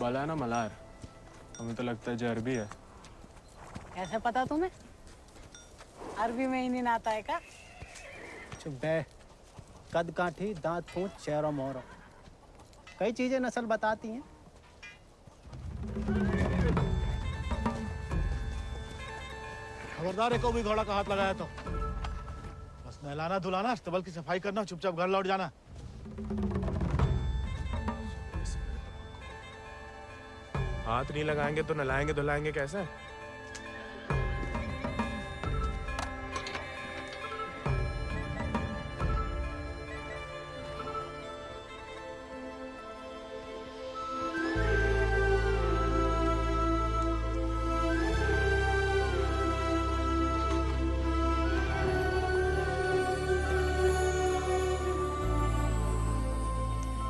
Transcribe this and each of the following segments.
वाला है ना मल्हार, हमें तो लगता है जरबी है। कैसे पता तुम्हें? अरबी में ही नहीं आता है क्या? चुप बे। कद काठी, दांत फूट, चेहरा मोहरा, कई चीजें नस्ल बताती हैं। खबरदार है, को भी घोड़ा का हाथ लगाया तो बस नहलाना धुलाना, अस्तबल की सफाई करना, चुपचाप घर लौट जाना। हाथ नहीं लगाएंगे तो नलाएंगे धुलाएंगे कैसे?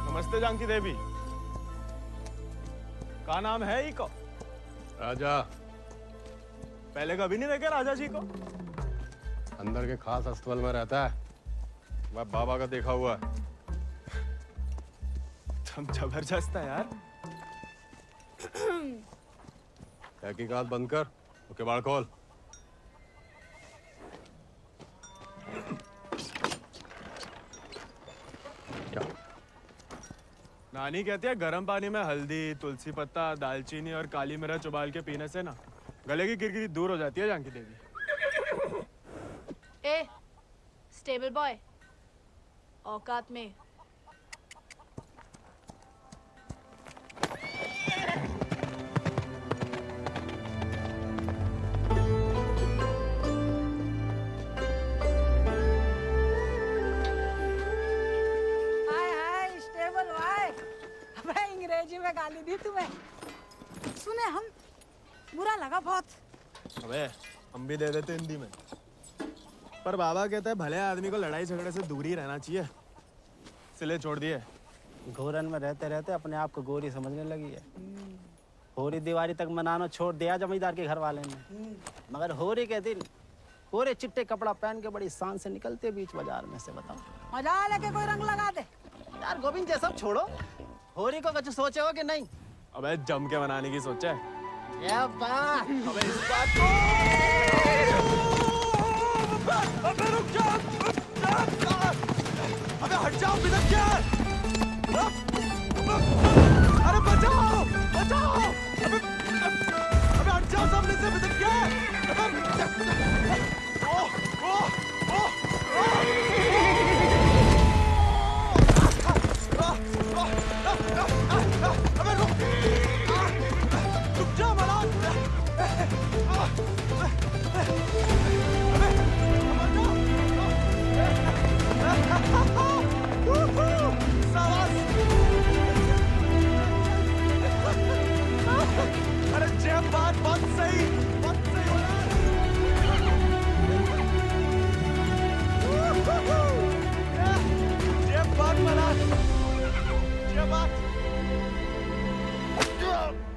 नमस्ते जानकी देवी, का नाम है ही को? राजा। पहले कभी नहीं देखे राजा जी को? अंदर के खास अस्तबल में रहता है, मैं बाबा का देखा हुआ है। तुम जबरदस्त है यार। तहकीकात बंद कर, ओके बाढ़ खोल। नानी कहती है गर्म पानी में हल्दी, तुलसी पत्ता, दालचीनी और काली मिर्च उबाल के पीने से ना गले की किरकिरी दूर हो जाती है जानकी देवी। ए, स्टेबल बॉय, औकात में। अंग्रेजी में गाली दी तुम्हें, सुने हम, बुरा लगा बहुत। अबे हम भी दे देते हिंदी में, पर बाबा कहता है भले आदमी को लड़ाई झगड़े से दूर ही रहना चाहिए, इसलिए छोड़ दिए। घोरन में रहते रहते अपने आप को गोरी समझने लगी है। होरी दिवाली तक मनाना छोड़ दिया जमींदार के घर वाले ने, मगर होरी के दिन पूरे चिट्टे कपड़ा पहन के बड़ी शान से निकलते बीच बाजार में से। बताओ मजा लेके कोई रंग लगा दे। यार गोविंद, ये सब छोड़ो, होरी को कुछ सोचे हो कि नहीं? अबे जम के मनाने की सोचा है। क्या बात? अबे इस बात को अबे रुक जा, अबे हट जाओ, बिदक क्या? अरे बचाओ, बचाओ, अबे हट जाओ सामने से, बिदक क्या? अबे रुक जा मलान, अरे जय बात, बात सही जय बात मलान, जय बात।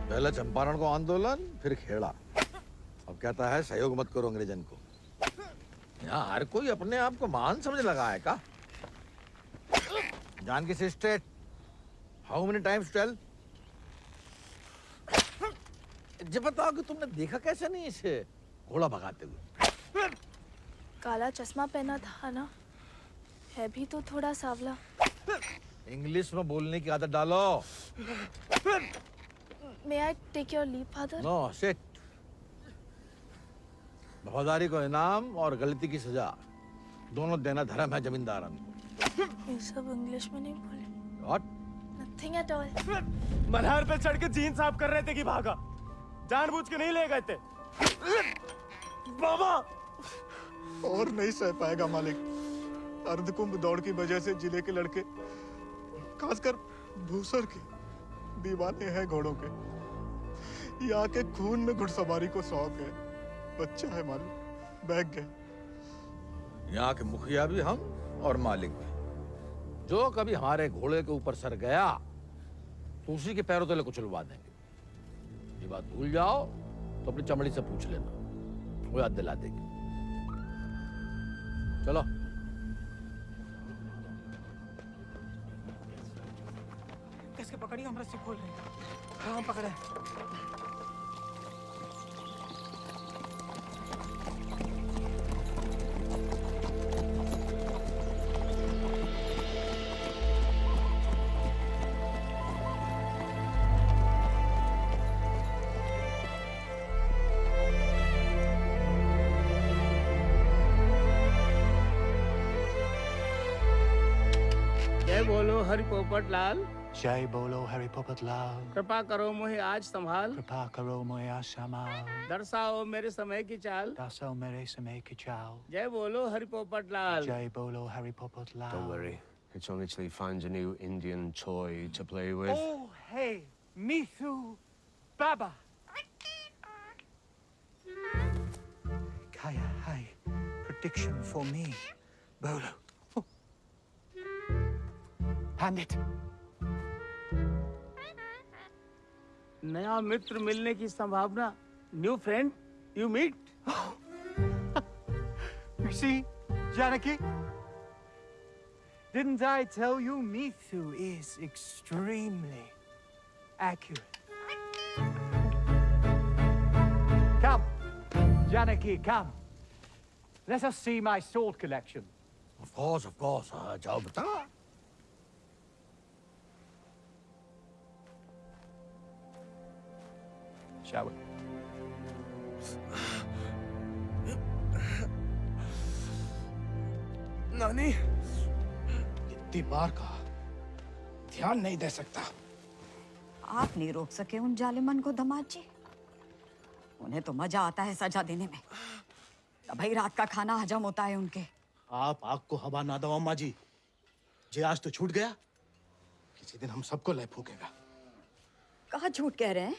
पहले चंपारण को आंदोलन, फिर खेड़ा, अब कहता है सहयोग मत करो अंग्रेजन को। यहाँ हर कोई अपने आप को महान समझ लगा है का? Janaki sister, how many times tell? जब बताओ कि तुमने देखा कैसे नहीं इसे घोड़ा भगाते हुए? काला चश्मा पहना था ना, है भी तो थोड़ा सावला। इंग्लिश में बोलने की आदत डालो। May I take your leave, father? No sit. वफादारी को इनाम और गलती की सजा दोनों देना धर्म है जमींदारन को। ये सब इंग्लिश में नहीं बोले। What? Nothing at all. Malhar पे चढ़ के जीन साफ कर रहे थे कि भागा, जानबूझ के नहीं ले गए थे। बाबा और नहीं सह पाएगा मालिक। अर्धकुंभ दौड़ की वजह से जिले के लड़के, खासकर भूसर के, दीवाने हैं घोड़ों के। यहाँ के खून में घुड़सवारी को शौक है। बच्चा है मालिक, बहक गए। यहाँ के मुखिया भी हम और मालिक भी। जो कभी हमारे घोड़े के ऊपर सर गया तो उसी के पैरों तले कुचलवा देंगे। ये बात भूल जाओ तो अपनी चमड़ी से पूछ लेना, वो याद दिला देगी। चलो। कैसे पकड़ी, हम रस्सी खोल रहे हैं। हाँ पकड़े। जय बोलो हरि पोपट लाल। जय बोलो हरि पोपट लाल। कृपा करो मुझे आज संभाल। कृपा करो मुझे आसमां। दर्शाओ मेरे समय की चाल। दर्शाओ मेरे समय की चाल। जय बोलो हरि पोपट लाल। जय बोलो Hari Popat Lal. Don't worry. It's only till he finds a new Indian toy to play with. Oh, hey, Mithu Baba. Kaya, hi. Prediction for me. Bolo. Hand it. नया मित्र मिलने की संभावना। New friend you meet. You see, Janaki? Didn't I tell you Mithu is extremely accurate? Come, Janaki, come. Let us see my sword collection. Of course, of course. जाओ बता। Shall we? नानी, इतनी बार कहा, ध्यान नहीं दे सकता। आप नहीं रोक सके उन जालिमन को दामाद जी। उन्हें तो मजा आता है सजा देने में। तभी रात का खाना हजम होता है उनके। आप आग को हवा ना दो अम्मा जी। जे आज तो छूट गया, किसी दिन हम सबको ले फूकेगा। कहाँ झूठ कह रहे हैं?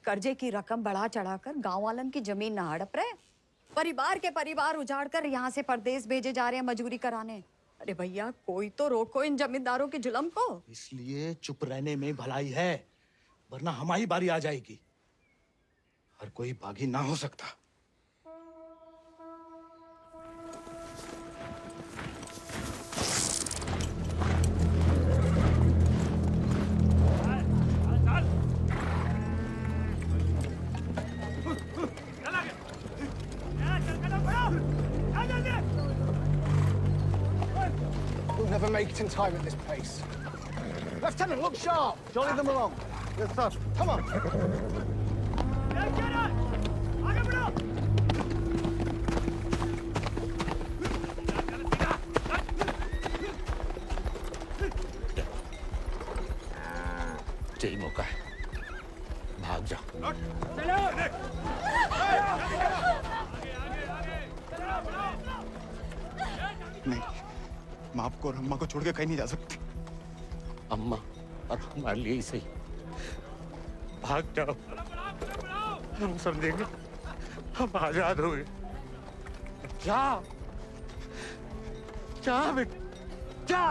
कर्जे की रकम बढ़ा चढ़ाकर गांव वालन की जमीन ना हड़प रहे। परिवार के परिवार उजाड़ कर यहाँ से परदेश भेजे जा रहे हैं मजूरी कराने। अरे भैया, कोई तो रोको इन जमींदारों के जुल्म को। इसलिए चुप रहने में भलाई है, वरना हमारी बारी आ जाएगी। हर कोई बागी ना हो सकता। We'll never make it in time at this pace. Lieutenant, look sharp. Jolly them along. Yes, sir. Come on. यही मौका है, भाग जा। नहीं, माँ को और अम्मा को छोड़ के कहीं नहीं जा सकती। अम्मा और हमारे लिए ही सही, भाग जाओ। हम समझेंगे, हम आजाद हो गए। जा, जा बेटा, जा।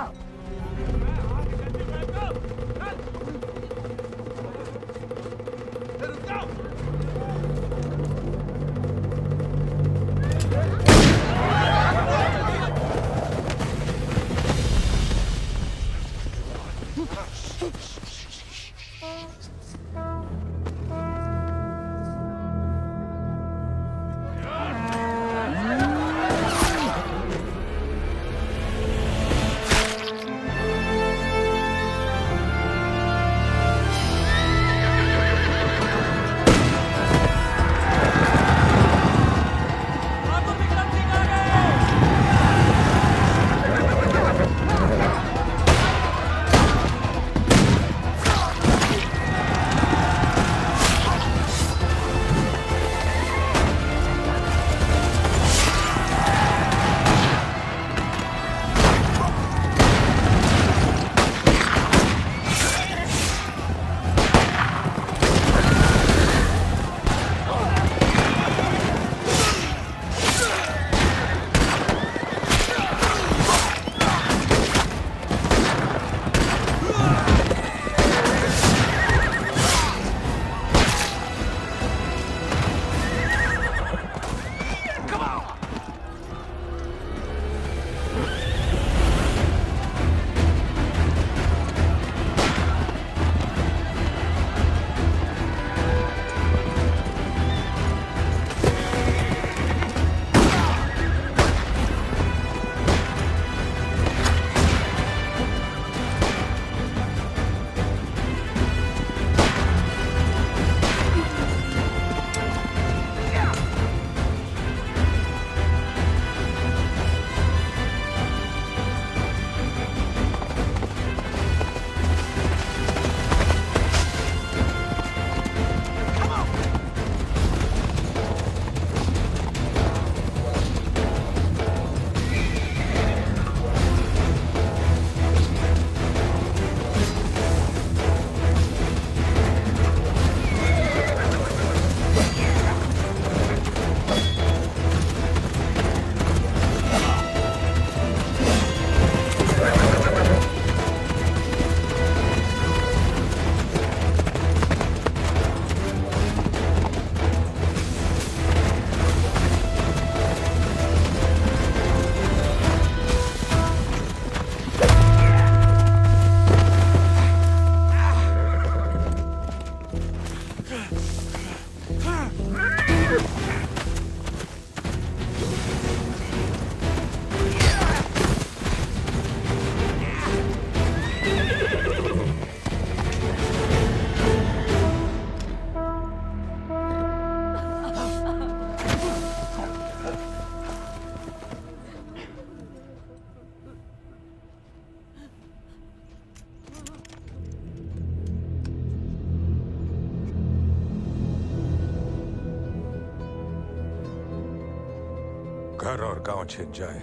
घर और गांव छिन जाए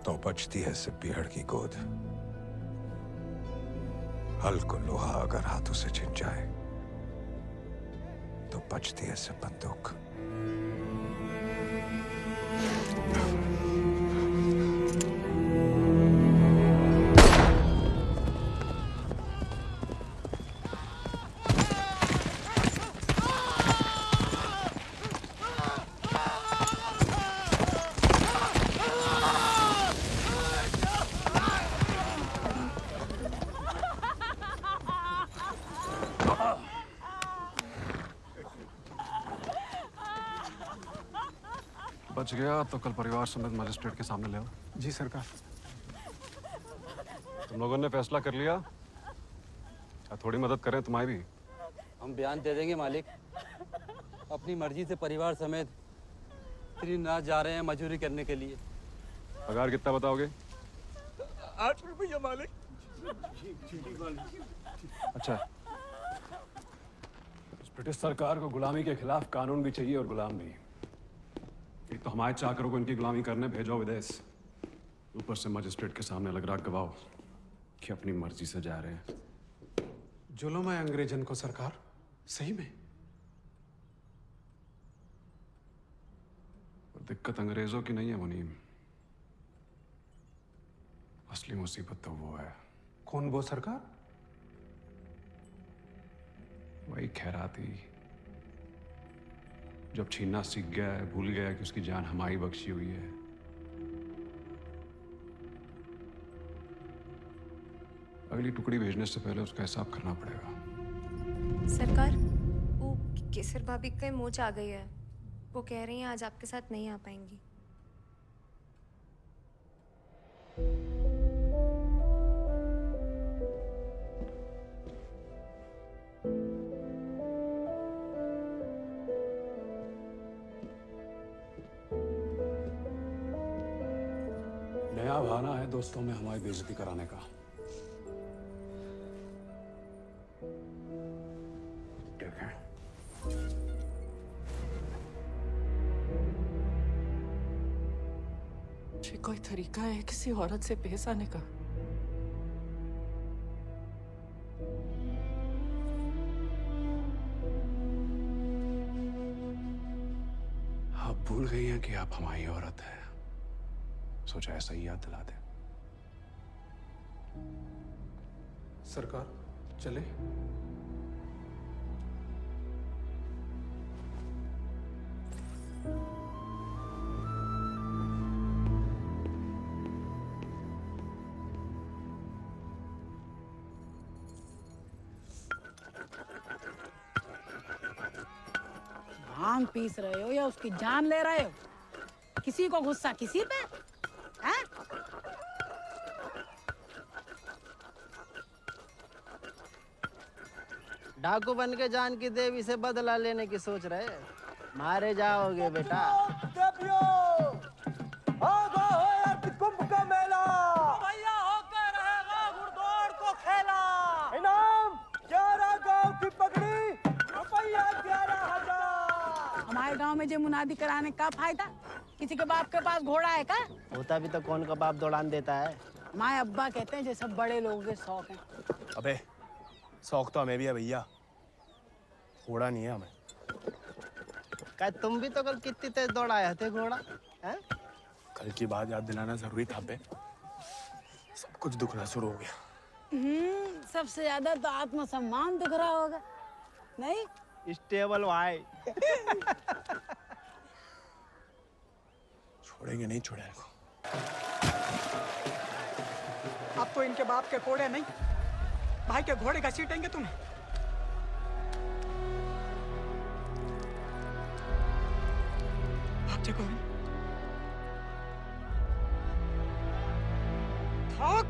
तो बचती है सिर्फ पीहड़ की गोद। हल को लोहा अगर हाथों से छिन जाए तो बचती है सिर्फ बंदूक। बच गया तो कल परिवार समेत मजिस्ट्रेट के सामने ले आओ। जी सरकार। तुम लोगों ने फैसला कर लिया? थोड़ी मदद करें तुम्हारी भी? हम बयान दे देंगे मालिक। अपनी मर्जी से परिवार समेत त्रिनाथ जा रहे हैं मजदूरी करने के लिए। पगार कितना बताओगे? 8 रुपया मालिक। अच्छा, इस ब्रिटिश सरकार को गुलामी के खिलाफ कानून भी चाहिए और गुलाम भी। एक तो हमारे चाकरों को इनकी गुलामी करने भेजो विदेश, ऊपर से मजिस्ट्रेट के सामने लग रहा गवाह कि अपनी मर्जी से जा रहे हैं। जुल्म है अंग्रेजन को सरकार, सही में। और दिक्कत अंग्रेजों की नहीं है मुनीम, असली मुसीबत तो वो है। कौन वो सरकार? वही खैराती, जब छीनना सीख गया है, भूल गया कि उसकी जान हमारी बख्शी हुई है। अगली टुकड़ी भेजने से पहले उसका हिसाब करना पड़ेगा। सरकार, वो केसर भाभी का मोच आ गई है। वो कह रही हैं आज आपके साथ नहीं आ पाएंगी। नया बहाना है दोस्तों में हमारी बेइज्जती कराने का। ठीक है, ये कोई तरीका है किसी औरत से पेश आने का? आप भूल गई हैं कि आप हमारी औरत है। सोचा ऐसा ही याद दिला दे। सरकार चले? भांग पीस रहे हो या उसकी जान ले रहे हो? किसी को गुस्सा किसी पे? हैं? डाकू बन के जान की देवी से बदला लेने की सोच रहे, मारे जाओगे बेटा। कुंभ का मेला भैया होकर रहेगा घुड़दौड़ को खेला। इनाम 11 गांव की पगड़ी, रुपया 11,000। हमारे गांव में जो मुनादी कराने का फायदा? किसी के बाप के पास घोड़ा है का? होता भी तो कौन का बाप दौड़ान देता है। हमारे अब्बा कहते हैं ये सब बड़े लोगों के शौक हैं। अबे शौक तो हमें भी है भैया, घोड़ा नहीं है हमें। क्या तुम भी तो कल कितनी तेज दौड़ाए थे घोड़ा? हैं? कल की बात याद दिलाना जरूरी था बे। सब कुछ दुखना शुरू हो गया। सबसे ज्यादा तो आत्मसम्मान दिख रहा होगा, नहीं? स्टेबल भाई। छोड़ेंगे नहीं छोड़ेंगे को। अब तो इनके बाप के कोड़े नहीं, भाई के घोड़े घसीटेंगे तुम्हें। भाग जा गोविंद, भाग।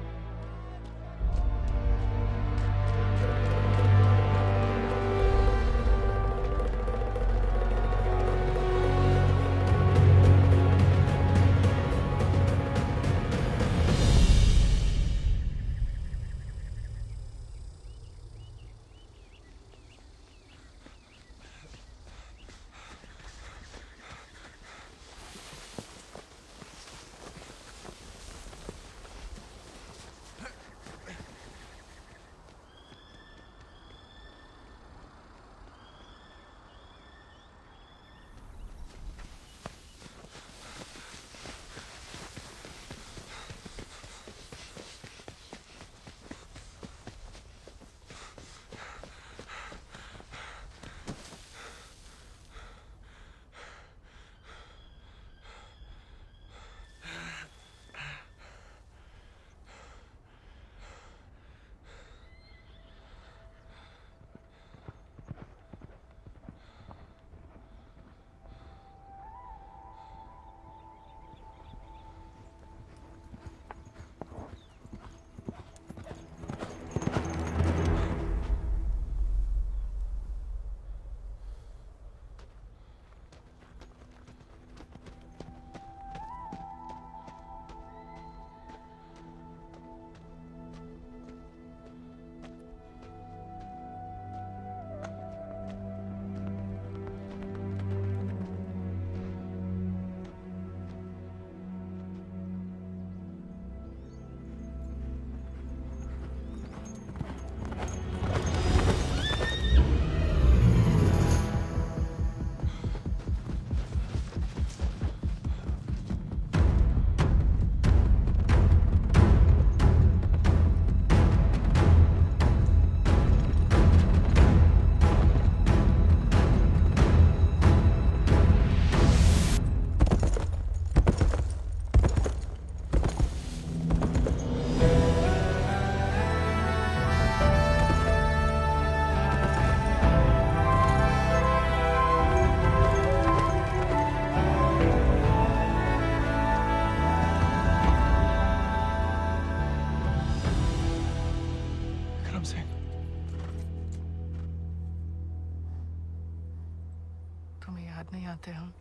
जाते हम?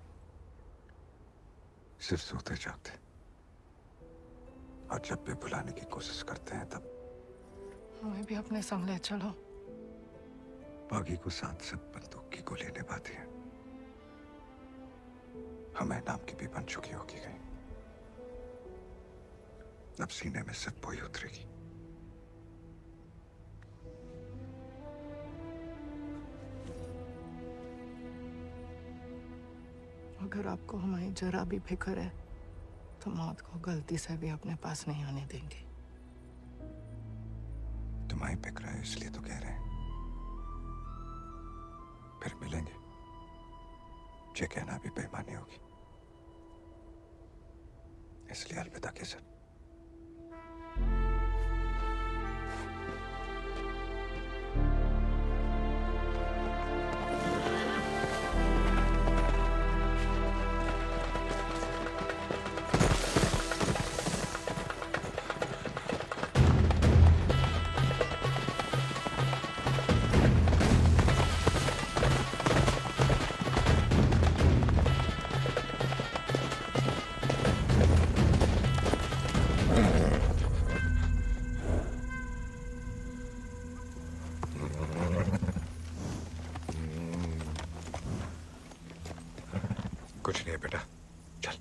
सिर्फ सोते जागते, और जब भी बुलाने की कोशिश करते हैं तब हमें भी अपने संग ले चलो। बागी को साथ सब बंदूक की गोली निभाती है, हमें नाम की भी बन चुकी होगी कहीं। अब सीने में सिर्फ वही उतरेगी। अगर आपको हमारी जरा भी फिक्र है तो मौत को गलती से भी अपने पास नहीं आने देंगे। तुम्हारी फिक्र है इसलिए तो कह रहे हैं। फिर मिलेंगे, ये कहना भी बेईमानी होगी, इसलिए अलविदा केसर। कुछ नहीं है बेटा, चल।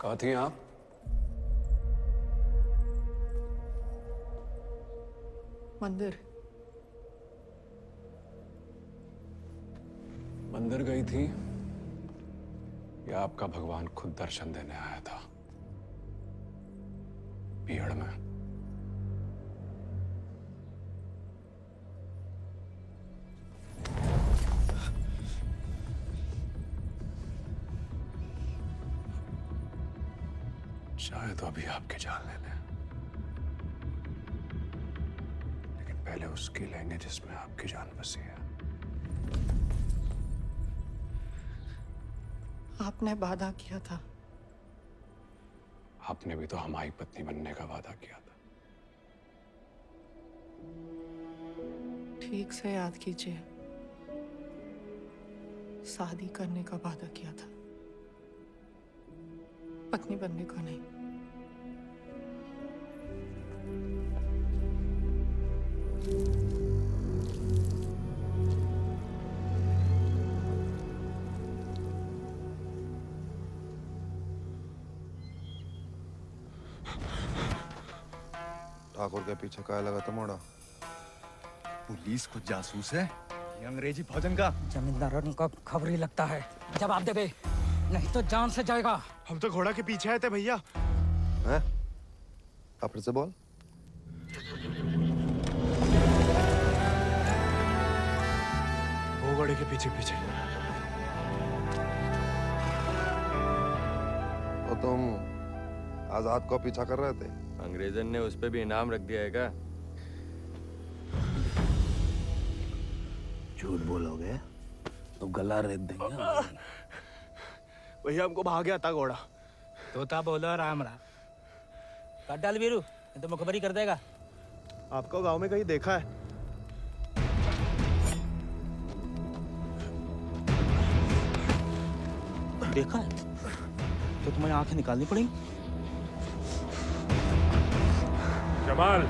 कहाँ थी आप? मंदिर। मंदिर गई थी या आपका भगवान खुद दर्शन देने आया था भीड़ में? चाहे तो अभी आपकी जान ले लें, लेकिन पहले उसकी लेंगे जिसमें आपकी जान बसी है। आपने वादा किया था। आपने भी तो हमारी पत्नी बनने का वादा किया था। ठीक से याद कीजिए, शादी करने का वादा किया था, पत्नी बनने का नहीं। ठाकुर के पीछे क्या लगा तुम्हारा? पुलिस खुद जासूस है, ये अंग्रेजी भोजन का। जमींदारों का खबर ही लगता है। जवाब दे बे, नहीं तो जान से जाएगा। हम तो घोड़ा के पीछे आए थे भैया। हैं? आप फिर से बोल। वो घोड़े के पीछे पीछे। तो तुम आजाद को पीछा कर रहे थे? अंग्रेजन ने उस पे भी इनाम रख दिया है क्या? झूठ बोलोगे तो गला रेत देंगे। भैया हमको भाग गया था घोड़ा। तोता बोलो राम राम। काट डाल वीरू, नहीं तो मुखबरी कर देगा। आपको गांव में कहीं देखा है? देखा है तो तुम्हें आंखें निकालनी पड़ेंगी। जमाल,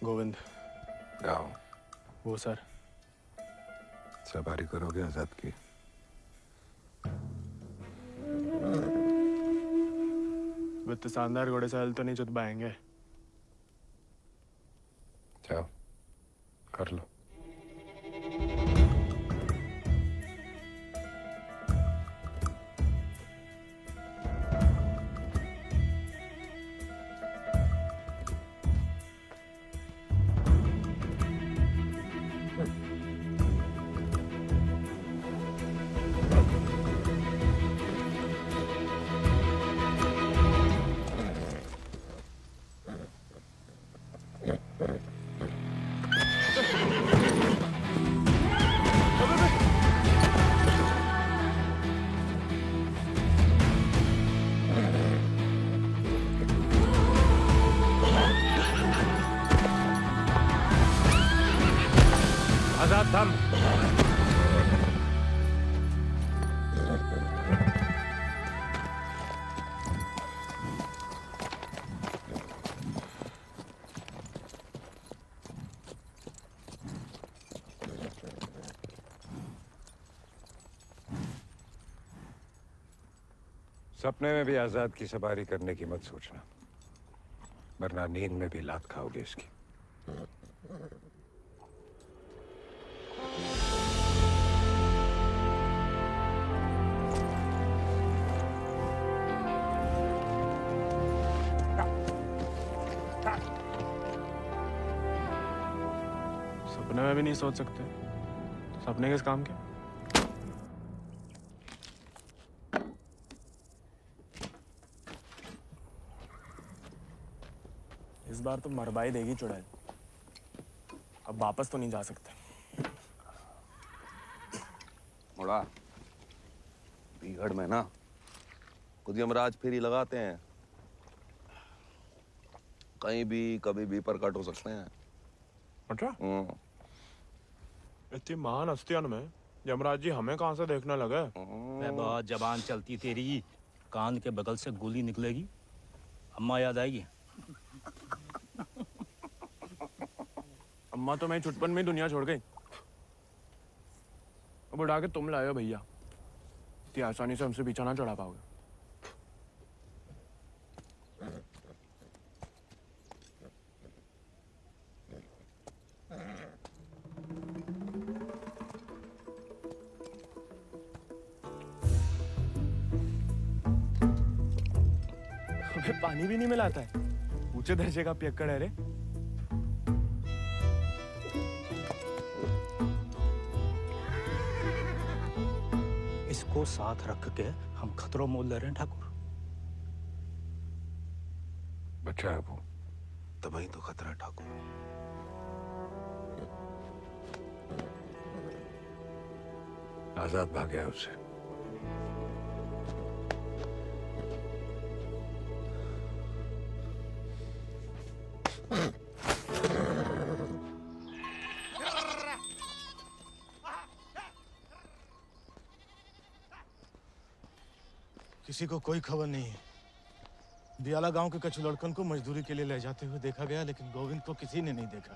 गोविंद। गाँव वो सर। सवारी करोगे आजाद की? वित्त शानदार घोड़े से हल तो नहीं चुत पाएंगे। जाओ कर लो। आजाद थम। सपने में भी आजाद की सवारी करने की मत सोचना, वरना नींद में भी लात खाओगे इसकी। सपने में भी नहीं सोच सकते तो सपने किस काम के? इस बार तो मरवाई देगी चुड़ैल। अब वापस तो नहीं जा सकते। मुड़ा बीघड़ में ना खुद यमराज फेरी लगाते हैं, कहीं भी कभी भी प्रकट हो सकते हैं। अच्छा? इतनी महान हस्तियों में यमराज जी हमें कहाँ से देखने लगे? मैं बहुत जबान चलती तेरी, कान के बगल से गोली निकलेगी, अम्मा याद आएगी। अम्मा तो मैं छुटपन में ही दुनिया छोड़ गई। अब उड़ा के तुम लाए हो भैया, इतनी आसानी से हमसे पीछा ना चढ़ा पाओगे। हमें पानी भी नहीं मिलाता है, ऊंचे दर्जे का पियक्कड़ है रे। इसको साथ रख के हम खतरों मोल ले रहे हैं ठाकुर। बच्चा है वो। तभी तो खतरा है ठाकुर। आजाद भाग गया उससे। किसी को कोई खबर नहीं है। दियाला गांव के कछु लड़कन को मजदूरी के लिए ले जाते हुए देखा गया, लेकिन गोविंद को किसी ने नहीं देखा।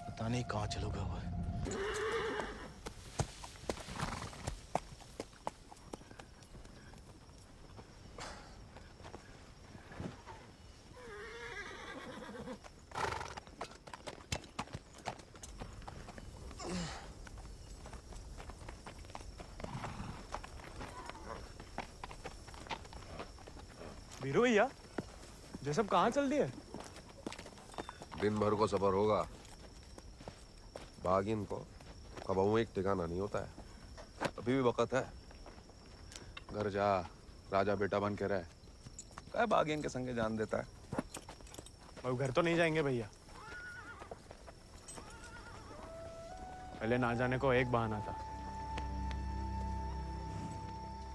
पता नहीं कहाँ चलो गया हुआ है। वीरू भैया, ये सब कहाँ चल दिए? दिन भर को सफर होगा, बागिन को कबहू एक ठिकाना नहीं होता है। अभी भी वक्त है, घर जा, राजा बेटा बन के रहे। क्या बागिन के संगे जान देता है। अब घर तो नहीं जाएंगे भैया, पहले ना जाने को एक बहाना था,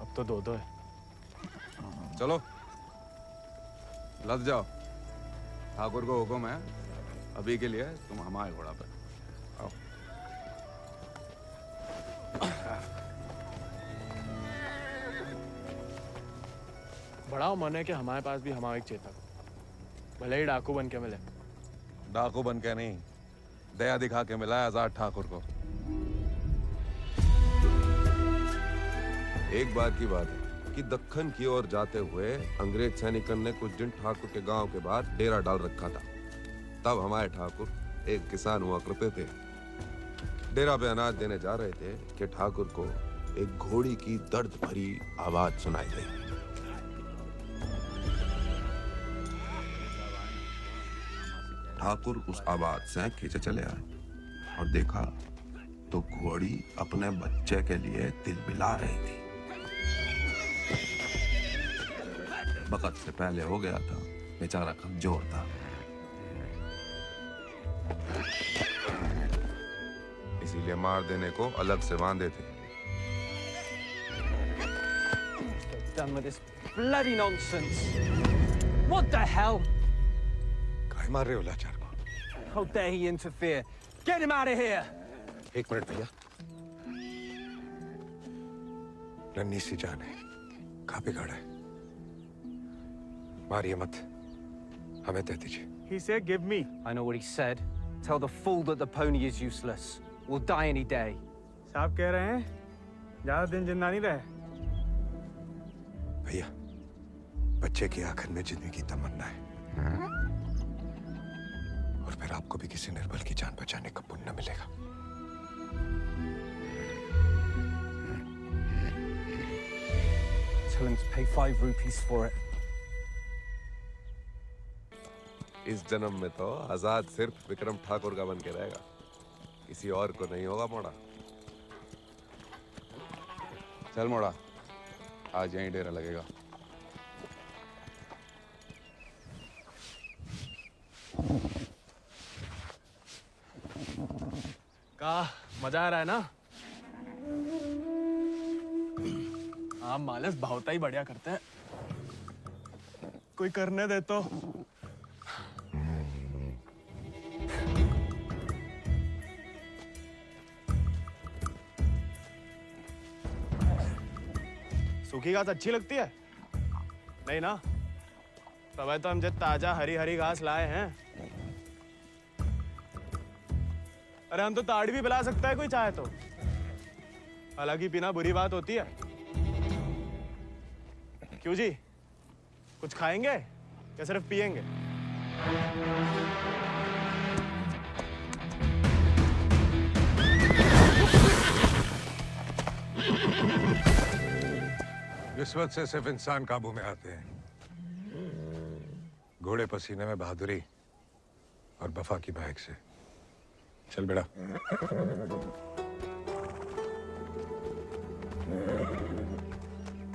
अब तो दो है। चलो लद जाओ, ठाकुर को हुक्म है, अभी के लिए तुम हमारे घोड़ा पे आओ। बड़ा मन है कि हमारे पास भी हमारा एक चेतक, भले ही डाकू बन के मिले, डाकू बन के नहीं, दया दिखा के मिला है आजाद ठाकुर को। एक बार की बात है कि दक्कन की ओर जाते हुए अंग्रेज सैनिकों ने कुछ दिन ठाकुर के गांव के बाहर डेरा डाल रखा था। तब हमारे ठाकुर एक किसान हुआ करते थे। डेरा पे अनाज देने जा रहे थे कि ठाकुर को एक घोड़ी की दर्द भरी आवाज सुनाई दी। ठाकुर उस आवाज से खींचे चले आए और देखा तो घोड़ी अपने बच्चे के लिए तिलमिला रही थी। वक्त से पहले हो गया था, बेचारा कमजोर था। इसीलिए मार देने को अलग से बांधे थे। Done with this bloody nonsense. What the hell? काहे मार रहे हो लाचार को? How dare he interfere? Get him out of here! एक मिनट भैया। नन्ही सी जान है, कहाँ बिगाड़ा है? मारिए मत, हमें दे दीजिए। He said, "Give me." I know what he said. Tell the fool that the pony is useless. We'll die any day. साहब कह रहे हैं, ज्यादा दिन जिंदा नहीं रहे। भैया, बच्चे की आंखन में जिंदगी की तमन्ना है, और फिर आपको भी किसी निर्बल की जान बचाने का पुण्य मिलेगा। Tell him to pay 5 rupees for it. इस जन्म में तो आजाद सिर्फ विक्रम ठाकुर का बन के रहेगा, किसी और को नहीं होगा मोड़ा। चल मोड़ा, आज यहीं डेरा लगेगा। का मजा आ रहा है ना? आप मालस भावता ही बढ़िया करते हैं। कोई करने दे तो। सूखी घास अच्छी लगती है? नहीं ना? तब तो हम जब ताजा हरी हरी घास लाए हैं। अरे हम तो ताड़ी भी पिला सकता है कोई चाहे तो। हालांकि पीना बुरी बात होती है। क्यों जी? कुछ खाएंगे या सिर्फ पिएंगे? रिश्वत से सिर्फ इंसान काबू में आते हैं, घोड़े पसीने में बहादुरी और वफा की महक से। चल बेटा।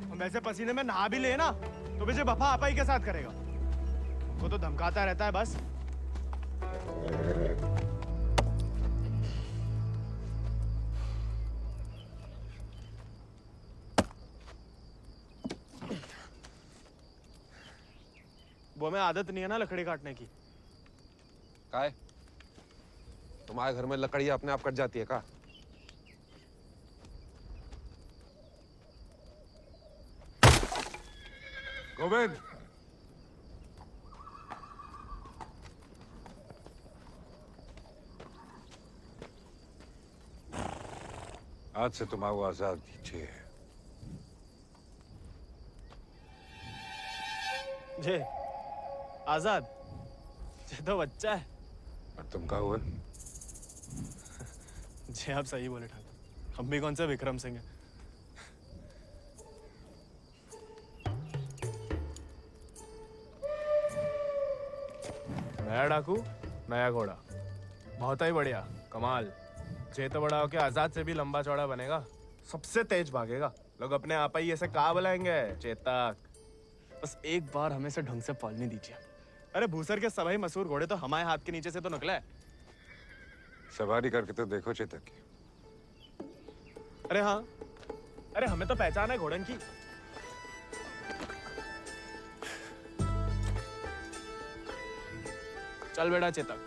हम वैसे पसीने में नहा भी ले ना तो मुझे वफा आपा ही के साथ करेगा। वो तो धमकाता रहता है बस। वो हमें आदत नहीं है ना लकड़ी काटने की। काय? तुम्हारे घर में लकड़ियां अपने आप कट जाती है का? गोविंद, आज से तुम आओ आजाद दीजिए। जे आजाद, ये तो बच्चा है। और तुम कहा हुआ? जी आप सही बोले ठाकुर, हम भी कौन सा विक्रम सिंह है। नया डाकू, नया घोड़ा, बहुत ही बढ़िया, कमाल। जे तो बड़ा होके आजाद से भी लंबा चौड़ा बनेगा, सबसे तेज भागेगा। लोग अपने आप ही ऐसे कहा बुलाएंगे, चेतक। बस एक बार हमें से ढंग से पालने दीजिए। अरे भूसर के सभी मशहूर घोड़े तो हमारे हाथ के नीचे से तो निकले। सवारी करके तो देखो चेतक की। अरे हाँ, अरे हमें तो पहचान है घोड़न की। चल बेटा चेतक।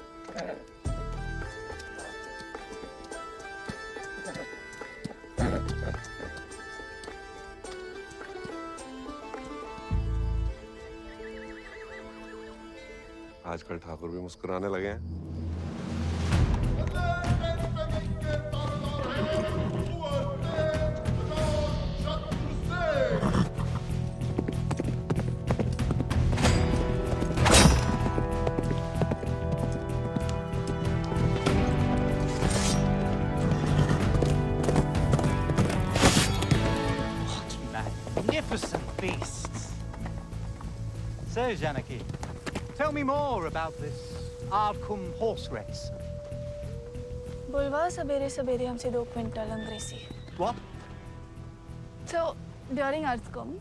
आजकल ठाकुर भी मुस्कुराने लगे हैं। Magnificent beasts. So, Janaki, tell me more about this Ardcumbe horse race. बुलवा सवेरे सवेरे हमसे 2 क्विंटल अंग्रेजी. What? So, during Ardcumbe,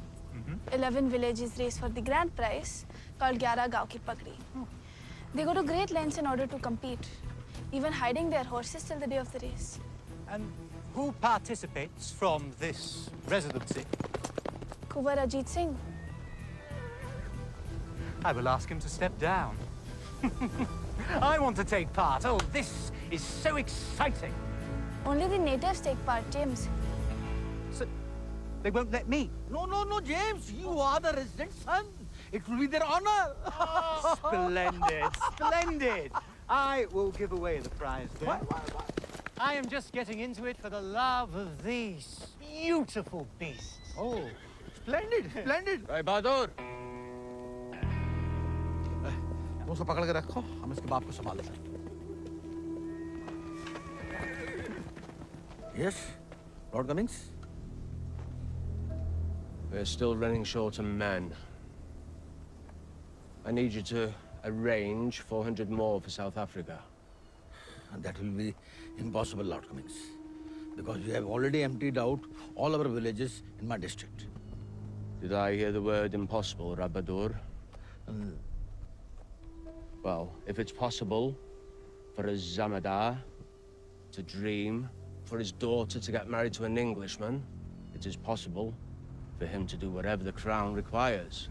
11 villages race for the grand prize called 11 गांव की पगड़ी. They go to great lengths in order to compete, even hiding their horses till the day of the race. And who participates from this residency? Kunwar Ajit Singh. I will ask him to step down. I want to take part. Oh, this is so exciting. Only the natives take part, James. So, they won't let me? No, James. You are the resident son. It will be their honor. Splendid, splendid. I will give away the prize then. Why? I am just getting into it for the love of these beautiful beasts. Oh, splendid, splendid. भाई बहादुर, वो सब पकड़ के रखो, हम इसके बाप को संभाल लेते हैं। Yes, Lord Cummings. We're still running short on men. I need you to arrange 400 more for South Africa. And that will be impossible, Lord Cummings, because we have already emptied out all our villages in my district. Did I hear the word impossible, Rabadur? Well, if it's possible for a Zamadar to dream, for his daughter to get married to an Englishman, it is possible for him to do whatever the crown requires.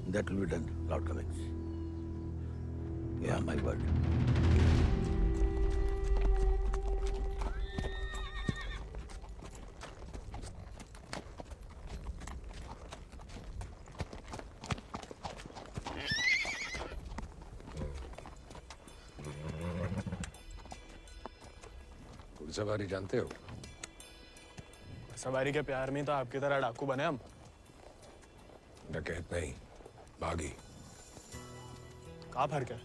That will be done, Lord Cummings. Yeah, my word. घुड़सवारी जानते हो? सवारी के प्यार में तो आपकी तरह डाकू बने हम. डकैत नहीं, बागी. क्या फर्क है?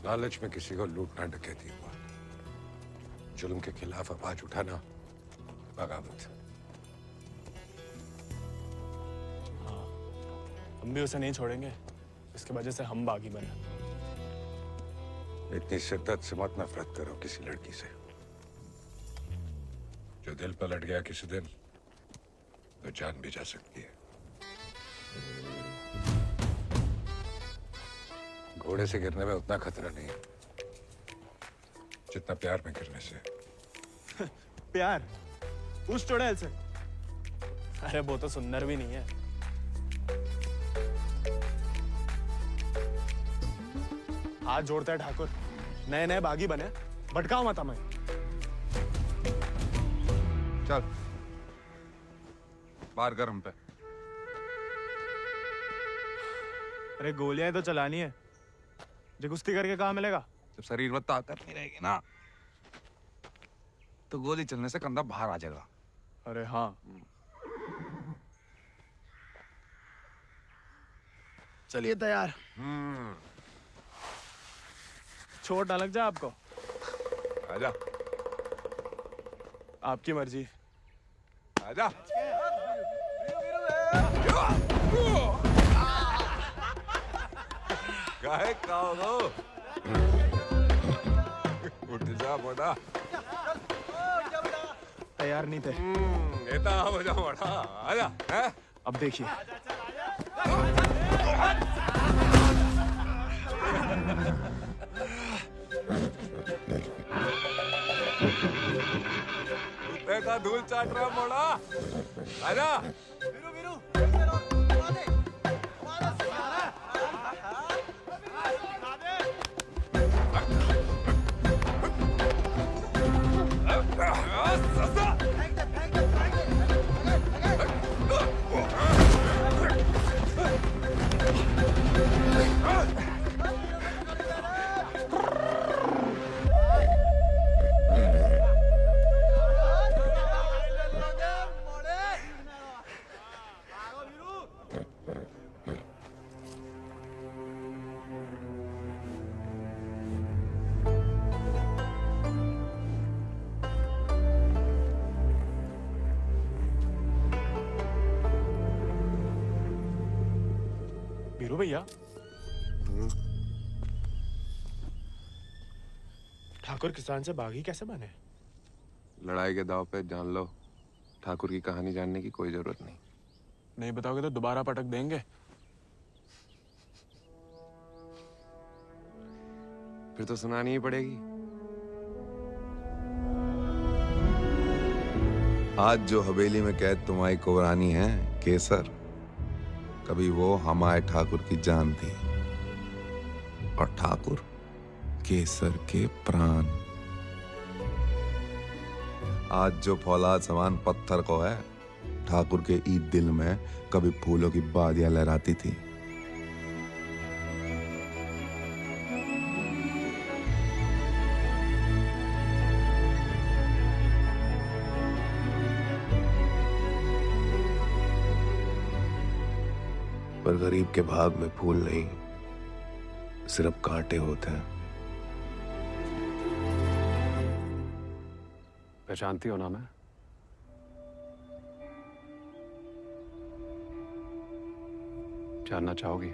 लालच में किसी को लूटना डकैती हुआ. जुल्म के खिलाफ आवाज उठाना बगावत. हाँ, हम भी उसे नहीं छोड़ेंगे. इसकी वजह से हम बागी बने. इतनी शिद्दत से मत नफरत करो किसी लड़की से. जो दिल पर लट गया किसी दिन तो जान भी जा सकती है. घोड़े से गिरने में उतना खतरा नहीं है जितना प्यार में गिरने से. प्यार? उस चुड़ैल से? अरे वो तो सुंदर भी नहीं है. हाथ जोड़ता है ठाकुर. नए नए बागी बने, भटकाओ मत हमें. चल बाहर कर हम पे. अरे गोलियां तो चलानी है. जो कुश्ती करके कहाँ मिलेगा? जब शरीर में ताकत नहीं रहेगी ना तो गोली चलने से कंधा बाहर आ जाएगा. अरे हाँ. चलिए तैयार. चोट ना लग जाए आपको. आजा. आपकी मर्जी. आजा. काहे खाओ? उठ जा बड़ा. तैयार नहीं थे. ये तो हो जा बड़ा. आजा. हैं? अब देखिए. देखा धूल चाट रहा बड़ा. आजा. वीरू भैया, ठाकुर किसान से बागी कैसे बने? लड़ाई के दाव पे जान लो, ठाकुर की कहानी जानने की कोई जरूरत नहीं। नहीं बताओगे तो दोबारा पटक देंगे। फिर तो सुनानी ही पड़ेगी। आज जो हवेली में कैद तुम्हारी कुबरानी है केसर, कभी वो हमारे ठाकुर की जान थी, और ठाकुर केसर के प्राण। आज जो फौलाद समान पत्थर को है, ठाकुर के ईद दिल में कभी फूलों की बादियां लहराती थी। पर गरीब के भाग में फूल नहीं, सिर्फ कांटे होते हैं। पहचानती हो ना मैं? जानना चाहोगी?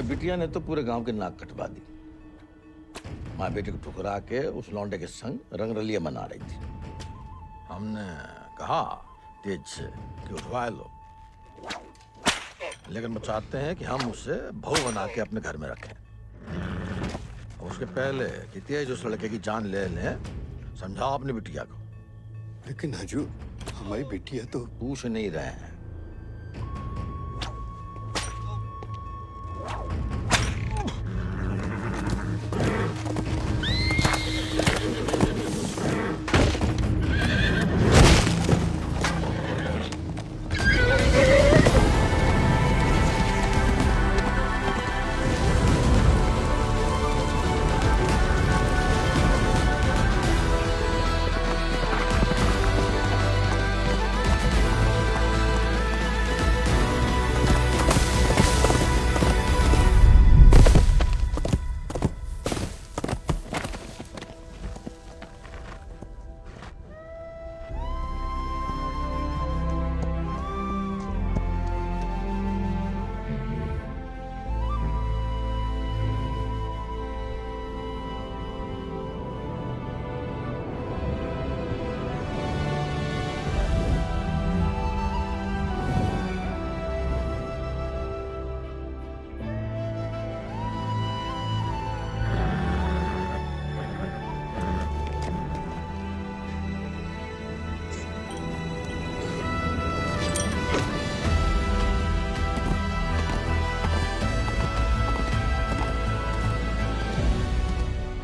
बिटिया ने तो पूरे गांव के नाक कटवा दी। माँ बेटे को ठुकरा के उस लौंडे के संग रंगरलिया मना रही थी। हमने कहा तेज से कि उठवा लो, लेकिन वो चाहते हैं कि हम उसे बहू बना के अपने घर में रखें। उसके पहले कि तेज उस लड़के की जान ले लें, समझाओ अपनी बिटिया को। लेकिन हजूर, हमारी बिटिया तो पूछ नहीं रहे हैं।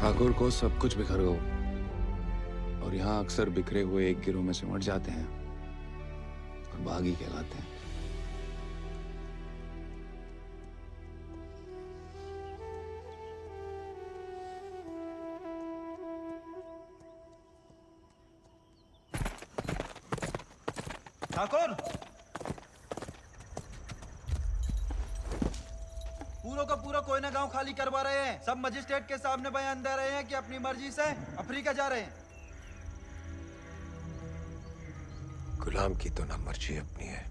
ठाकुर को सब कुछ बिखर गो, और यहाँ अक्सर बिखरे हुए एक गिरोह में सिमट जाते हैं और बागी कहलाते हैं। ठाकुर, पूरा का पूरा कोयना गांव खाली करवा रहे हैं। सब मजिस्ट्रेट के सामने बयान दे रहे हैं कि अपनी मर्जी से अफ्रीका जा रहे हैं। गुलाम की तो ना मर्जी अपनी है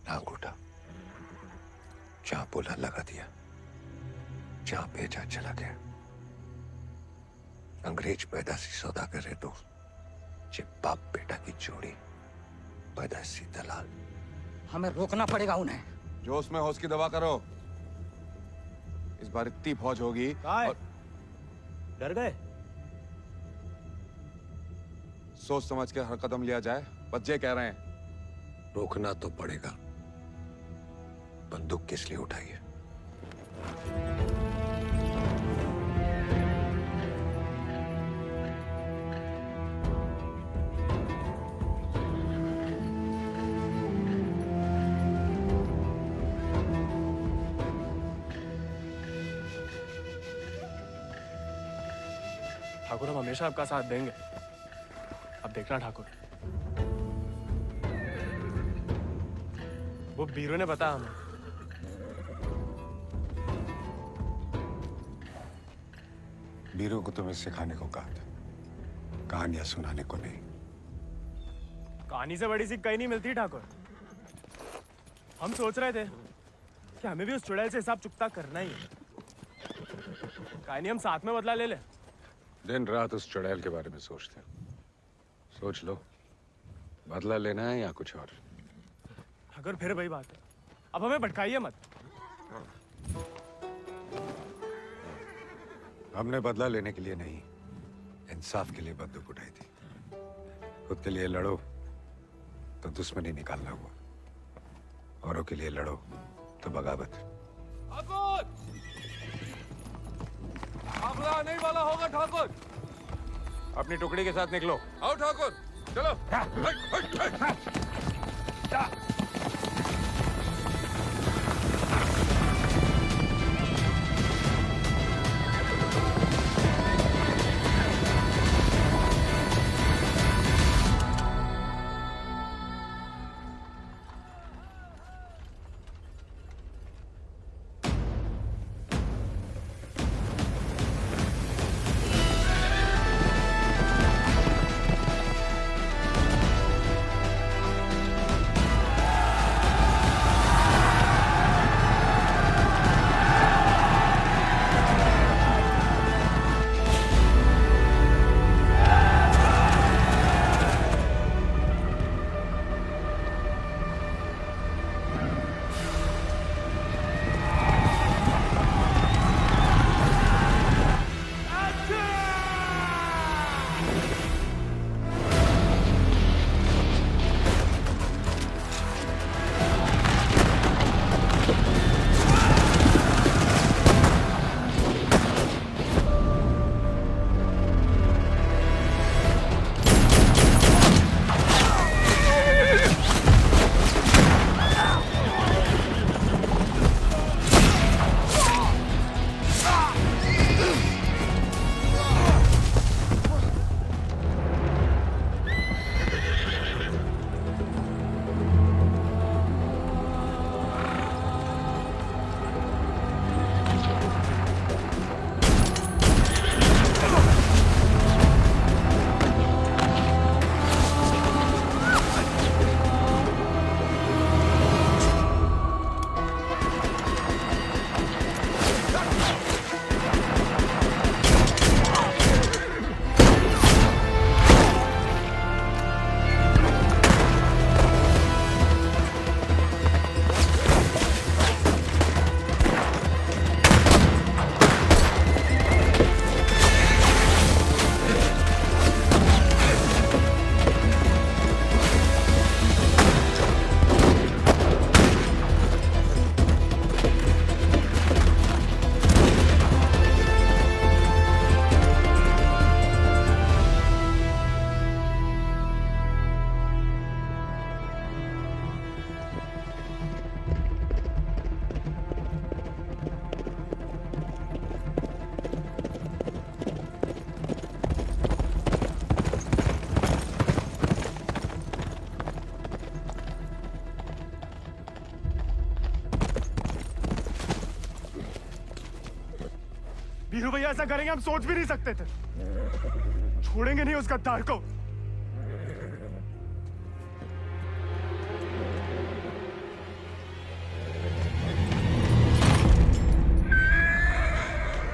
ना अंगूठा। जहां बोला लगा दिया, जहां भेजा चला गया। अंग्रेज पैदाशी सौदागर है दोस्त, जे बाप बेटा की जोड़ी पैदाशी दलाल। हमें रोकना पड़ेगा उन्हें। जोश में होश की दवा करो। इस बार इतनी फौज होगी और डर गए? सोच समझ के हर कदम लिया जाए। बच्चे कह रहे हैं। रोकना तो पड़ेगा। बंदूक किस लिए उठाई है? ठाकुर, हम हमेशा आपका साथ देंगे। अब देखना ठाकुर, वो बीरू ने बताया हमें। बीरू को तुम्हें सिखाने को कहा था, कहानियां सुनाने को नहीं। कहानी से बड़ी सी कहीं नहीं मिलती ठाकुर। हम सोच रहे थे कि हमें भी उस चुड़ैल से हिसाब चुकता करना ही है। कहानी हम साथ में बदला ले ले। दिन रात उस चुड़ैल के बारे में सोचते हैं। सोच लो, बदला लेना है या कुछ और। ठाकुर, फिर वही बात है, अब हमें भटकाइए मत। हमने बदला लेने के लिए नहीं, इंसाफ के लिए बंदूक उठाई थी। खुद के लिए लड़ो तो दुश्मनी निकालना हुआ, औरों के लिए लड़ो तो बगावत। काफिला नहीं वाला होगा ठाकुर। अपनी टुकड़ी के साथ निकलो। आओ ठाकुर, चलो। वीरू भैया ऐसा करेंगे हम सोच भी नहीं सकते थे। छोड़ेंगे नहीं उस गद्दार को।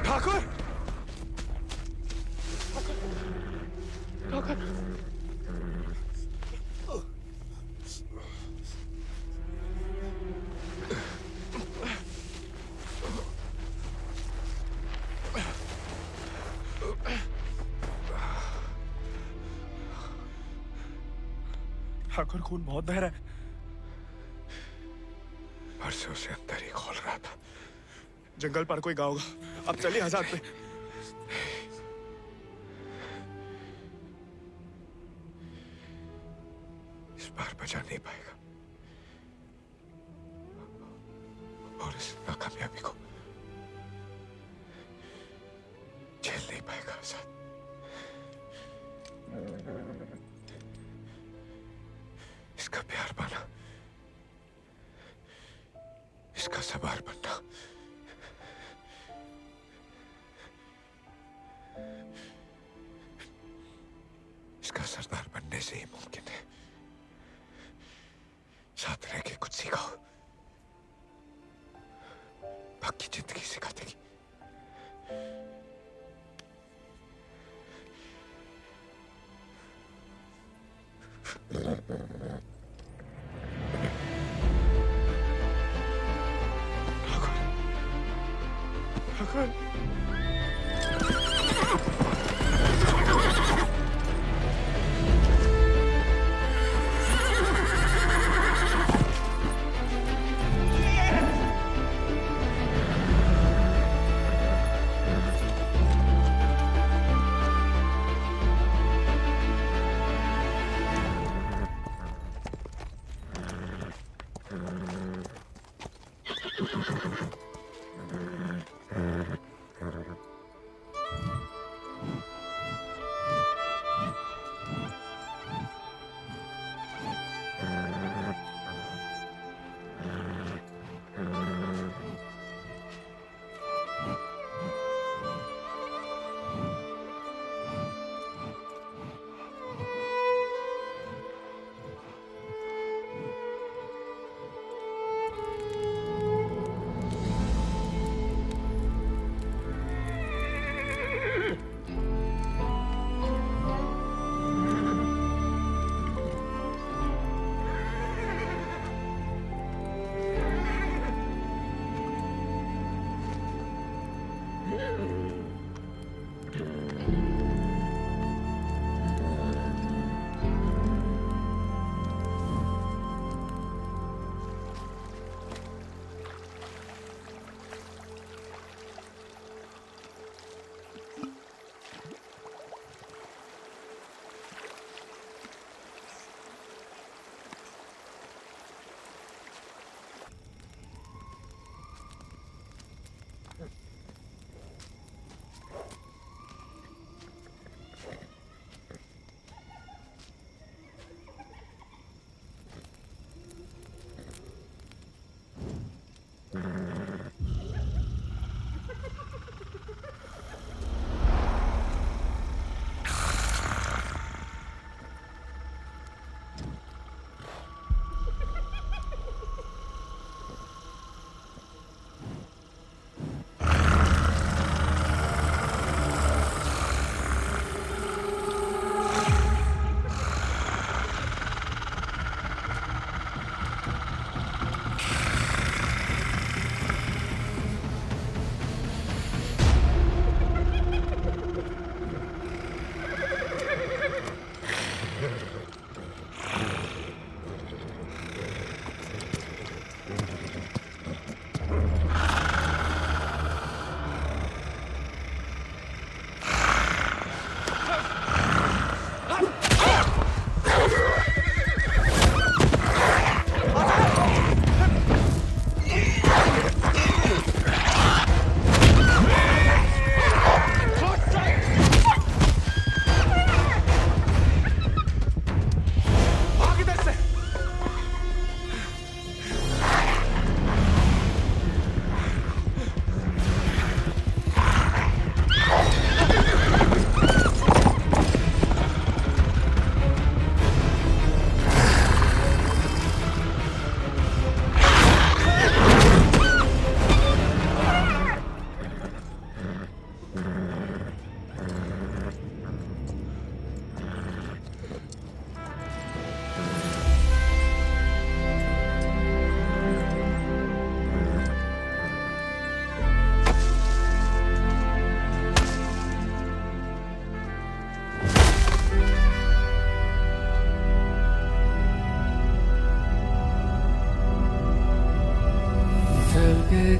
ठाकुर, ठाकुर, ठाकुर खून बहुत बह रहा है। परसों से अंदर ही खोल रहा था। जंगल पर कोई गाँव होगा। अब चलिए आजाद पे। इस बार बचा नहीं पाएगा और इस नाकामयाबी को झेल नहीं पाएगा आजाद। इसका प्यार पाना, इसका सवार बनना इसका सरदार बनने से ही मुमकिन है। साथ रह के कुछ सीखो, बाकी जिंदगी सिखा देगी। ठाकुर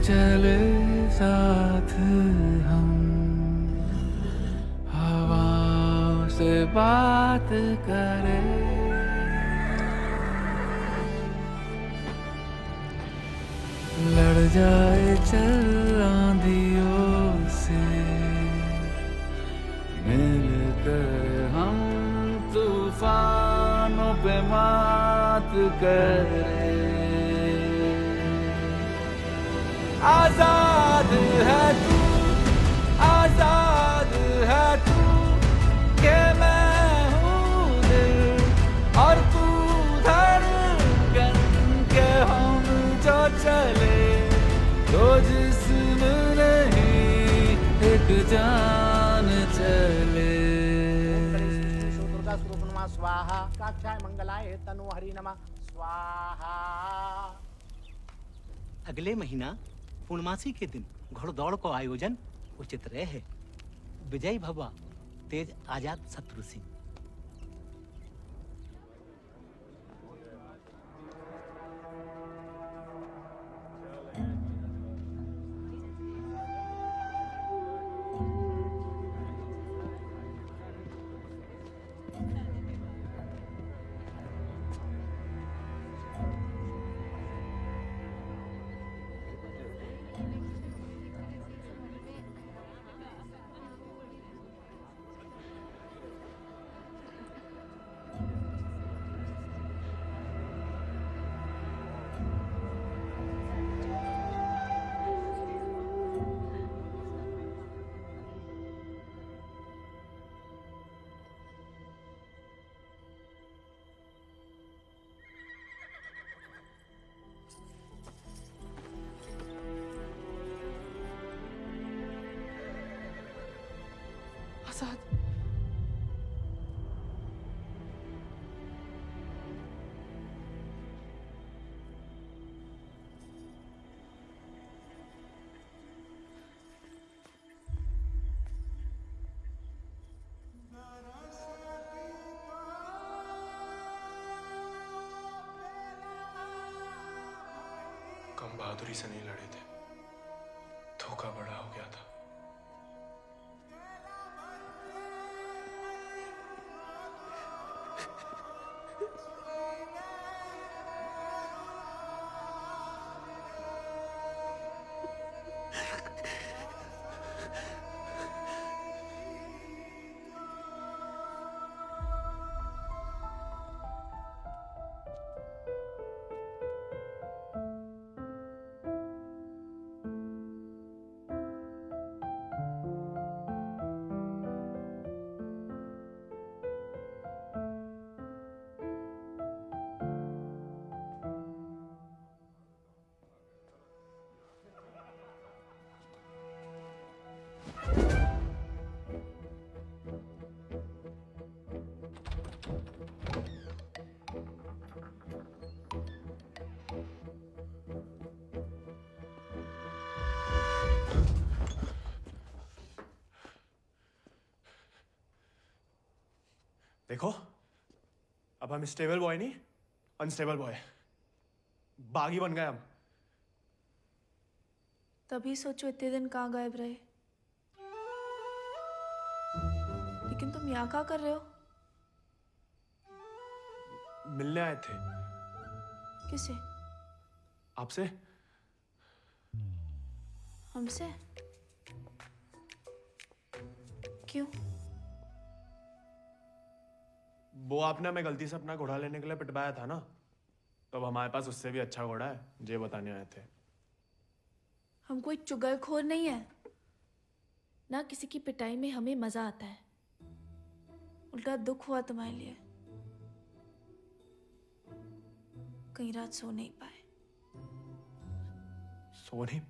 चले साथ हम, हवा से बात करें, लड़ जाए चल आंधियों से, मिलकर हम तूफानों पे मात करें। आजाद है तू, आजाद है तू, के मैं हूँ दिल और तू धड़कन, के हम जो चले दो जिस्म नहीं एक जान चले। दुर्गा स्वरूप नमः स्वाहा, काक्षाय मंगलाय तनु हरि नमः स्वाहा। अगले महीना पूर्णमासी के दिन घोड़दौड़ को आयोजन उचित रहे। विजय भवा तेज आजाद शत्रु सिंह। आजाद, कम बहादुरी से नहीं लड़े थे, धोखा बड़ा हो गया था। देखो, अब हम स्टेबल बॉय नहीं, अनस्टेबल बॉय, बागी बन गए हम। तभी सोचो इतने दिन कहाँ गायब रहे। लेकिन तुम यहाँ क्या कर रहे हो? मिलने आए थे। किसे? आपसे। हमसे? क्यों? वो आपने हमें गलती से अपना घोड़ा लेने के लिए पिटवाया था ना, तो अब हमारे पास उससे भी अच्छा घोड़ा है, ये बताने आए थे। हम कोई चुगलखोर नहीं है ना, किसी की पिटाई में हमें मजा आता है। उल्टा दुख हुआ तुम्हारे लिए, कई रात सो नहीं पाए। सो नहीं?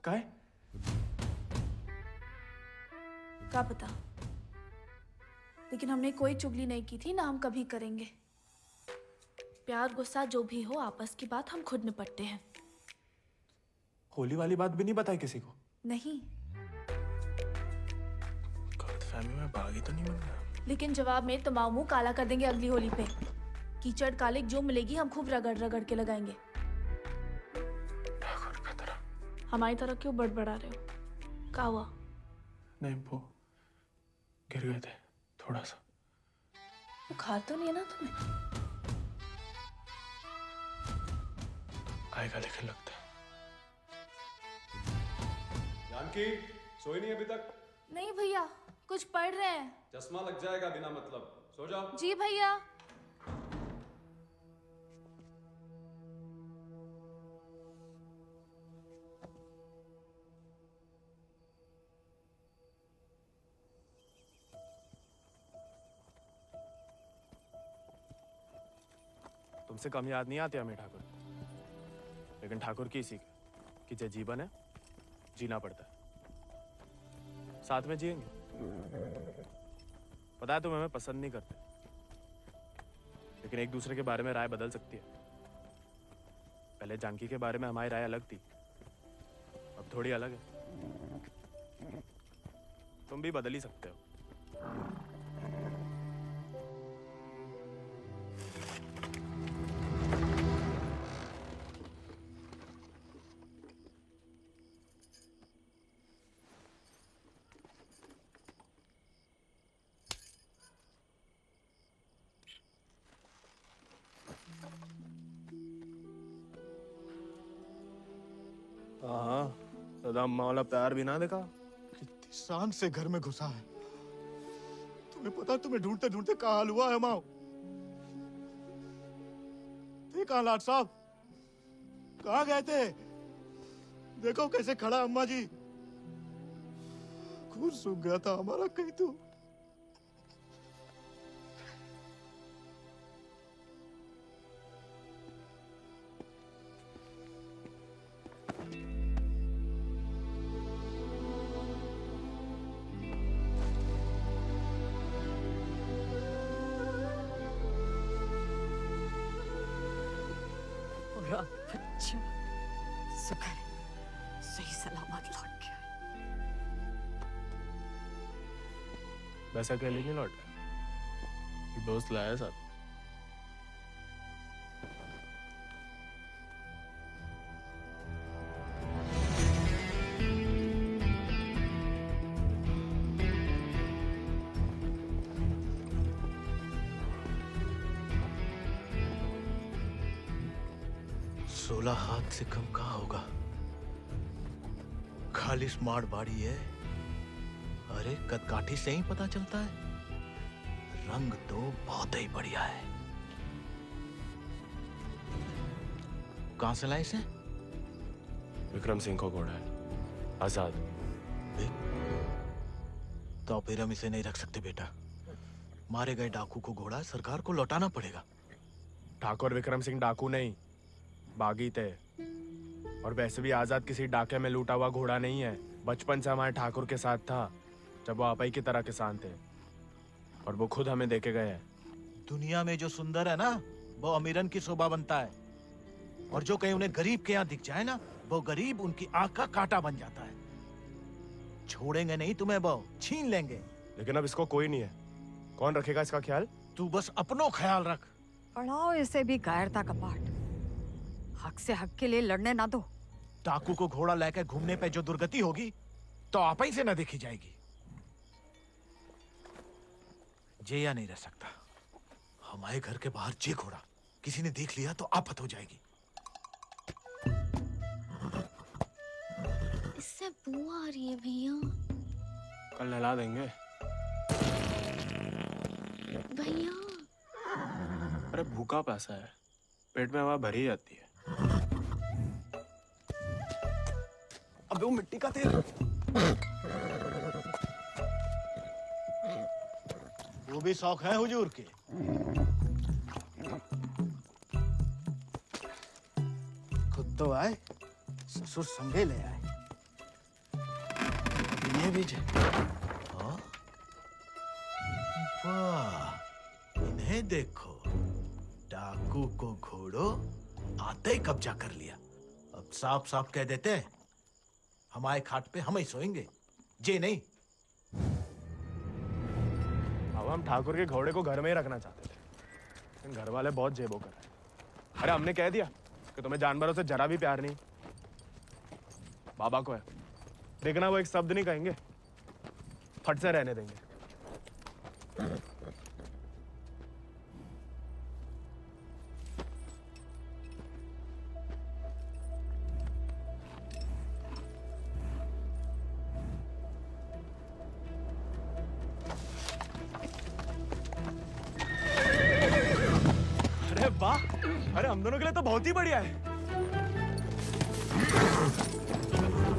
काय? क्या पता, लेकिन हमने कोई चुगली नहीं की थी, ना हम कभी करेंगे। प्यार गुस्सा जो भी हो, आपस की बात हम खुद निपटते हैं। होली वाली बात भी नहीं बताई किसी को? नहीं। गलतफहमी में बागी तो नहीं बन गया? लेकिन जवाब में तुम्हारा मुंह काला कर देंगे अगली होली पे। कीचड़ कालिक जो मिलेगी हम खूब रगड़ रगड़ के लगाएंगे। ठाकुर का तरह। हमारी तरह क्यों बड़बड़ा रहे हो? क्या हुआ? नहीं, वो गिर गए थे थोड़ा सा। बुखार तो नहीं है ना तुम्हें? आएगा लेकिन लगता है। जानकी सोई नहीं अभी तक? नहीं भैया, कुछ पढ़ रहे हैं। चश्मा लग जाएगा बिना मतलब, सो जाओ। जी भैया। तुमसे कम याद नहीं आती हमें ठाकुर, लेकिन ठाकुर की सीख कि जो जीवन है जीना पड़ता है, साथ में जिएंगे। पता है तुम हमें पसंद नहीं करते, लेकिन एक दूसरे के बारे में राय बदल सकती है। पहले जानकी के बारे में हमारी राय अलग थी, अब थोड़ी अलग है। तुम भी बदल ही सकते हो। हाँ, दादा अम्मा वाला प्यार भी ना देखा। कितनी शान से घर में घुसा है। तुम्हें पता, तुम्हें ढूंढते ढूंढते कहाँ हाल हुआ है माओ। देखा लाट साहब, कहाँ गए थे? देखो कैसे खड़ा अम्मा जी। खून सूख गया था हमारा कहीं तो। बच्चा शुक्र है सही सलामत लौट गया। वैसा अकेले नहीं लौटा, दोस्त लाया साथ। हाथ से कम कहाँ होगा? खाली स्मार्ट बाड़ी है। अरे कदकाठी से ही पता चलता है, रंग तो बहुत ही बढ़िया है। कहां से लाए इसे? विक्रम सिंह को घोड़ा है, आजाद। तो फिर हम इसे नहीं रख सकते बेटा। मारे गए डाकू को घोड़ा सरकार को लौटाना पड़ेगा। ठाकुर विक्रम सिंह डाकू नहीं, बागी थे। और वैसे भी आजाद किसी डाके में लूटा हुआ घोड़ा नहीं है। बचपन से हमारे ठाकुर के साथ था, जब वो आपई की तरह किसान थे, और वो खुद हमें देके गए हैं। दुनिया में जो सुंदर है ना, वो अमीरन की शोभा बनता है, और जो कहीं उन्हें गरीब के यहाँ दिख जाए ना, वो गरीब उनकी आंख का कांटा बन जाता है। छोड़ेंगे नहीं तुम्हें, वो छीन लेंगे। लेकिन अब इसको कोई नहीं है, कौन रखेगा इसका ख्याल? तू बस अपनो ख्याल रख। पढ़ाओ इसे भी कायरता का पाठ। हक से हक के लिए लड़ने ना दो। डाकू को घोड़ा लेकर घूमने पे जो दुर्गति होगी तो आप ही से न देखी जाएगी। जेया नहीं रह सकता। हमारे घर के बाहर जे घोड़ा किसी ने देख लिया तो आफत हो जाएगी। इससे बू आ रही है भैया। कल नहला देंगे भैया। अरे भूखा पैसा है, पेट में हवा भरी जाती है। अबे वो मिट्टी का तेल। वो भी शौक है हुजूर के। खुद तो आए, ससुर संगे ले आए। ये भी वाह, इन्हें देखो, डाकू को घोड़ो आते ही कब्जा कर लिया। अब साफ साफ कह देते हैं, हमारे खाट पे हम ही सोएंगे, जे नहीं। अब हम ठाकुर के घोड़े को घर में ही रखना चाहते थे, लेकिन घर वाले बहुत जेबो कर रहे हैं। अरे हमने कह दिया कि तुम्हें जानवरों से जरा भी प्यार नहीं। बाबा को है, देखना वो एक शब्द नहीं कहेंगे, फट से रहने देंगे। अरे वाह, अरे हम दोनों के लिए तो बहुत ही बढ़िया है।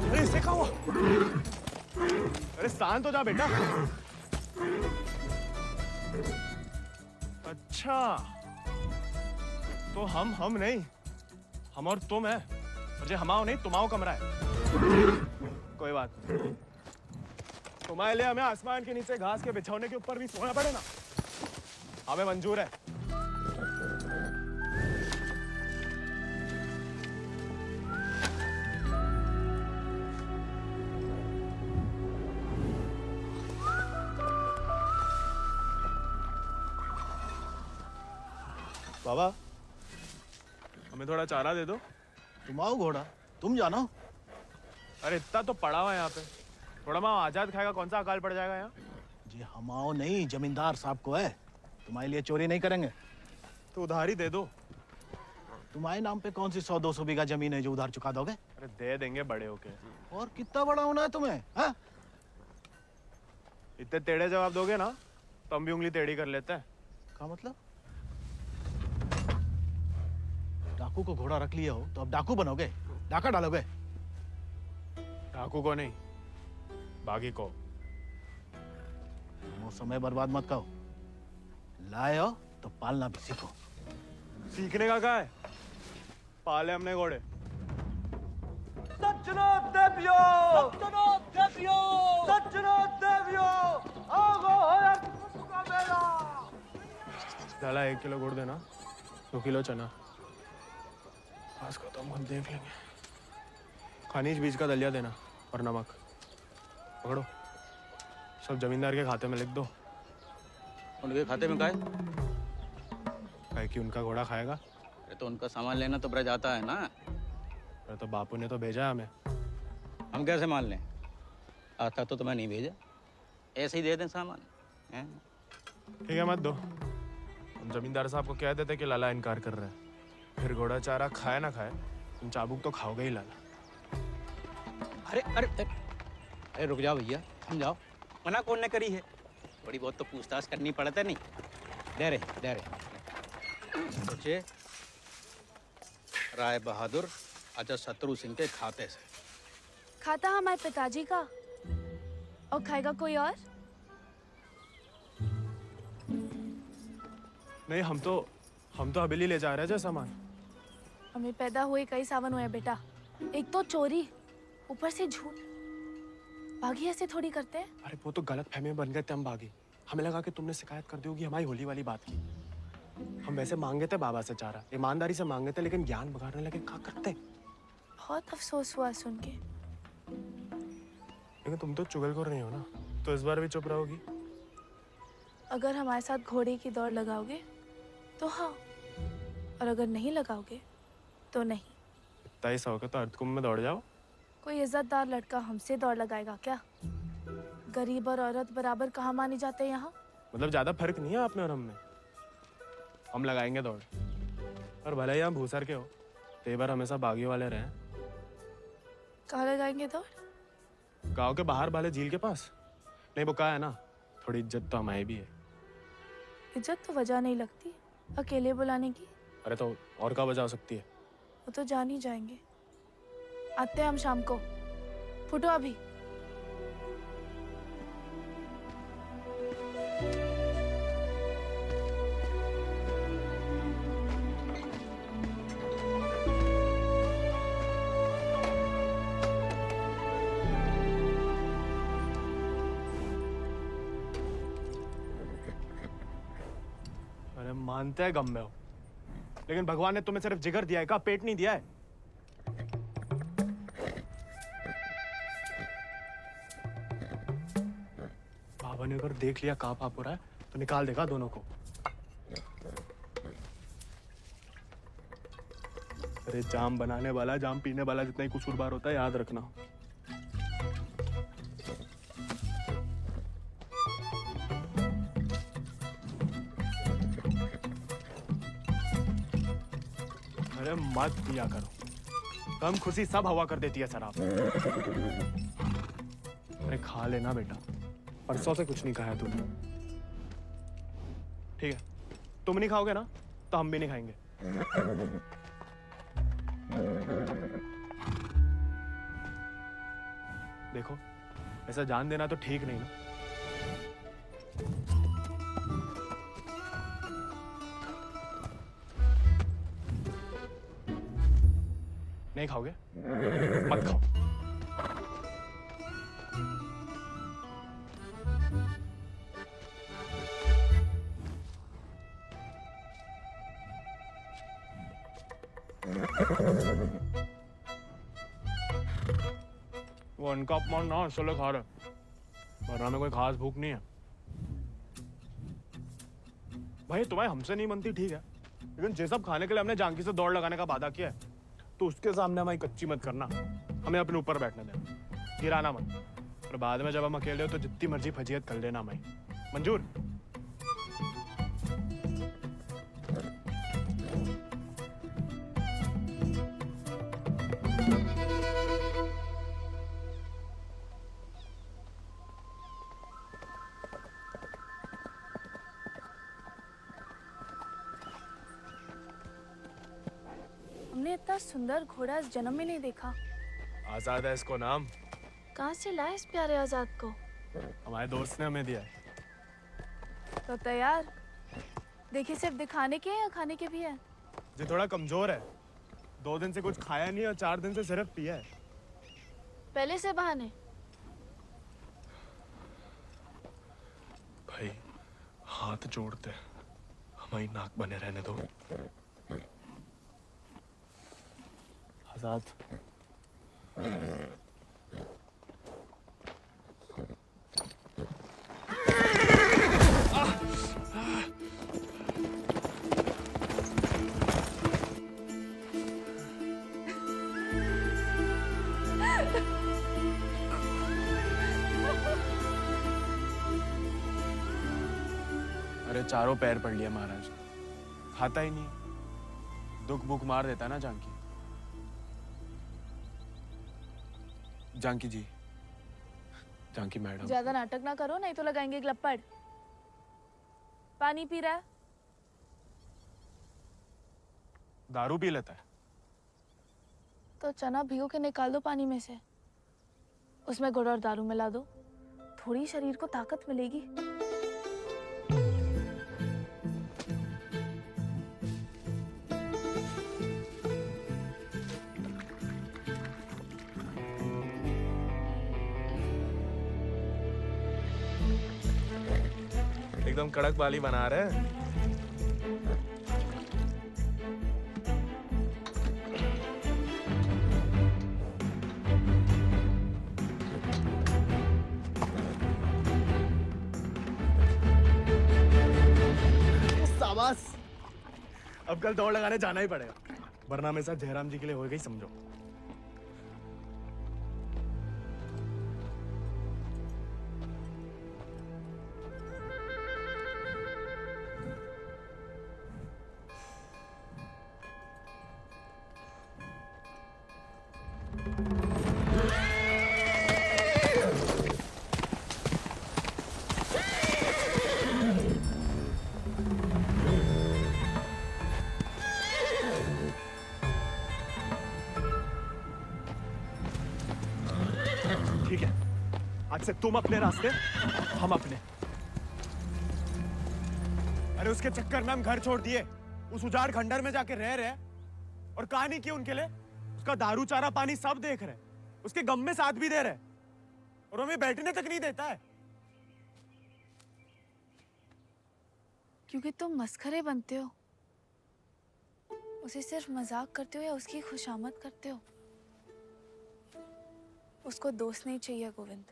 अरे इससे क्या हुआ? अरे शांत हो जा बेटा। अच्छा, तो हम नहीं, हम और तुम है। मुझे हमाओ नहीं तुम्हाओ कमरा है। कोई बात नहीं, तुम्हारे लिए हमें आसमान के नीचे घास के बिछौने के ऊपर भी सोना पड़े ना, हमें मंजूर है। बाबा, हमें थोड़ा चारा दे दो। तुम आओ घोड़ा, तुम जानो। अरे इतना तो पड़ा हुआ है यहाँ पे, थोड़ा माँ आजाद खाएगा, कौन सा अकाल पड़ जाएगा यहाँ? जी हमाओ नहीं, जमींदार साहब को है। तुम्हारे लिए चोरी नहीं करेंगे। तो उधार ही दे दो। तुम्हारे नाम पे कौन सी 100-200 बीघा जमीन है जो उधार चुका दोगे? अरे दे देंगे बड़े होके। और कितना बड़ा होना है तुम्हें? हाँ? इतने टेढ़े जवाब दोगे ना तो हम भी उंगली टेढ़ी कर लेते हैं। क्या मतलब? डाकू को घोड़ा रख लिया हो तो अब डाकू बनोगे, डाका डालोगे? डाकू को नहीं, बागी को। वो समय बर्बाद मत करो। लाए हो तो पालना भी सीखो। सीखने का क्या है? पाले हमने घोड़े। डाला 1 किलो गुड़ देना, 2 किलो चना। आज को तो हम खुद देख लेंगे। खनिज बीज का दलिया देना और नमक। पकड़ो, सब जमींदार के खाते में लिख दो। उनके खाते में काय? काहे कि उनका घोड़ा खाएगा। अरे तो उनका सामान लेना तो ब्रज आता है ना। अरे तो बापू ने तो भेजा है हमें। हम कैसे मान लें? आता तो तुम्हें नहीं भेजा, ऐसे ही दे दें सामान। ठीक है, मत दो। हम जमींदार साहब को कह देते कि लाला इनकार कर रहे हैं, फिर घोड़ा चारा खाए ना खाए, तुम चाबुक तो खाओगे ही लाला। अरे अरे अरे रुक जाओ भैया, समझाओ। मना कौन ने करी है? थोड़ी बहुत तो पूछताछ करनी पड़ता नहीं। दे रहे सोचे राय बहादुर अजय शत्रु सिंह के खाते से। खाता हमारे पिताजी का, और खाएगा कोई और? नहीं, हम तो हवेली ले जा रहे हैं सामान। हमें पैदा हुए कई सावन हुए बेटा। एक तो चोरी, ऊपर से झूठ। बागी ऐसे थोड़ी करते हैं। अरे वो तो गलत फहमी में बन गए थे हम बागी। हमें लगा कि तुमने शिकायत कर दी होगी हमारी होली वाली बात की। हम वैसे मांगे थे बाबा से चारा, ईमानदारी से मांगे थे, लेकिन ज्ञान बगाड़ने लगे। क्या करते? बहुत अफसोस हुआ सुन के। लेकिन तुम तो चुगलखोर नहीं हो ना, तो इस बार भी चुप रहोगी? अगर हमारे साथ घोड़े की दौड़ लगाओगे तो हाँ, और अगर नहीं लगाओगे तो नहीं। इतना ही शौक है तो अर्धकुंभ में दौड़ जाओ। कोई इज्जतदार लड़का हमसे दौड़ लगाएगा क्या? गरीब और औरत बराबर कहाँ माने जाते हैं यहाँ? मतलब ज्यादा फर्क नहीं है आप में और हम में। हम लगाएंगे दौड़, और भले ही हम भूसर के हो, तो बार हमेशा बागी वाले रहे। कहाँ लगाएंगे दौड़? गांव के बाहर वाले झील के पास। नहीं वो कहा है ना, थोड़ी इज्जत तो हमारी भी है। इज्जत तो वजह नहीं लगती अकेले बुलाने की। अरे तो और क्या वजह हो सकती है? वो तो जान ही जाएंगे। आते हैं हम शाम को। फुटो अभी। अरे मानते हैं गम में हो, लेकिन भगवान ने तुम्हें सिर्फ जिगर दिया है, का पेट नहीं दिया है। बाबा ने अगर देख लिया कहाँ पाप हो रहा है तो निकाल देगा दोनों को। अरे जाम बनाने वाला जाम पीने वाला जितना ही कसूरवार होता है, याद रखना। अरे मत पिया करो, कम खुशी सब हवा कर देती है शराब। अरे खा लेना बेटा, परसों से कुछ नहीं खाया तूने। ठीक है, तुम नहीं खाओगे ना तो हम भी नहीं खाएंगे। देखो, ऐसा जान देना तो ठीक नहीं ना। नहीं खाओगे? मत खाओ। वो उनका अपमान ना इसलिए खा रहे, वरना में कोई खास भूख नहीं है। भाई तुम्हें हमसे नहीं बनती ठीक है, लेकिन जे सब खाने के लिए हमने जानकी से दौड़ लगाने का वादा किया है, तो उसके सामने हमारी कच्ची मत करना। हमें अपने ऊपर बैठने देना, गिराना मत। और बाद में जब हम अकेले हो तो जितनी मर्जी फजीयत कर लेना हमारी। मंजूर? हमने इतना सुंदर घोड़ा इस जन्म में नहीं देखा। आजाद है इसको नाम। कहाँ से लाए इस प्यारे आजाद को? हमारे दोस्त ने हमें दिया है। तो तैयार? देखिए सिर्फ दिखाने के हैं या खाने के भी हैं? जो थोड़ा कमजोर है, 2 दिन से कुछ खाया नहीं और 4 दिन से सिर्फ पिया है। पहले से बहाने। भाई हाथ जोड़ते, हमारी नाक बने रहने दो। आजाद, अरे चारों पैर पड़ लिया महाराज, खाता ही नहीं। दुख भूख मार देता है ना जानकी। जानकी जी, जानकी मैडम। ज्यादा नाटक ना करो नहीं तो लगाएंगे ग्लप्पड़। पानी पी रहा है? दारू पी लेता है। तो चना भिगो के निकाल दो पानी में से, उसमें गुड़ और दारू मिला दो, थोड़ी शरीर को ताकत मिलेगी। एकदम कड़क वाली बना रहे हैं। शाबाश। अब कल दौड़ लगाने जाना ही पड़ेगा, वरना मेरे साथ जयराम जी के लिए हो गई समझो। ठीक है, आज से तुम अपने रास्ते, हम अपने। अरे उसके चक्कर में हम घर छोड़ दिए, उस उजाड़ खंडर में जाके रह रहे, और कहानी की उनके लिए उसका दारू चारा पानी सब देख रहे, उसके गम में साथ भी दे रहे, और हमें बैठने तक नहीं देता है। क्योंकि तुम मस्खरे बनते हो, उसे सिर्फ मजाक करते हो या उसकी खुशामद करते हो। उसको दोस्त नहीं चाहिए गोविंद,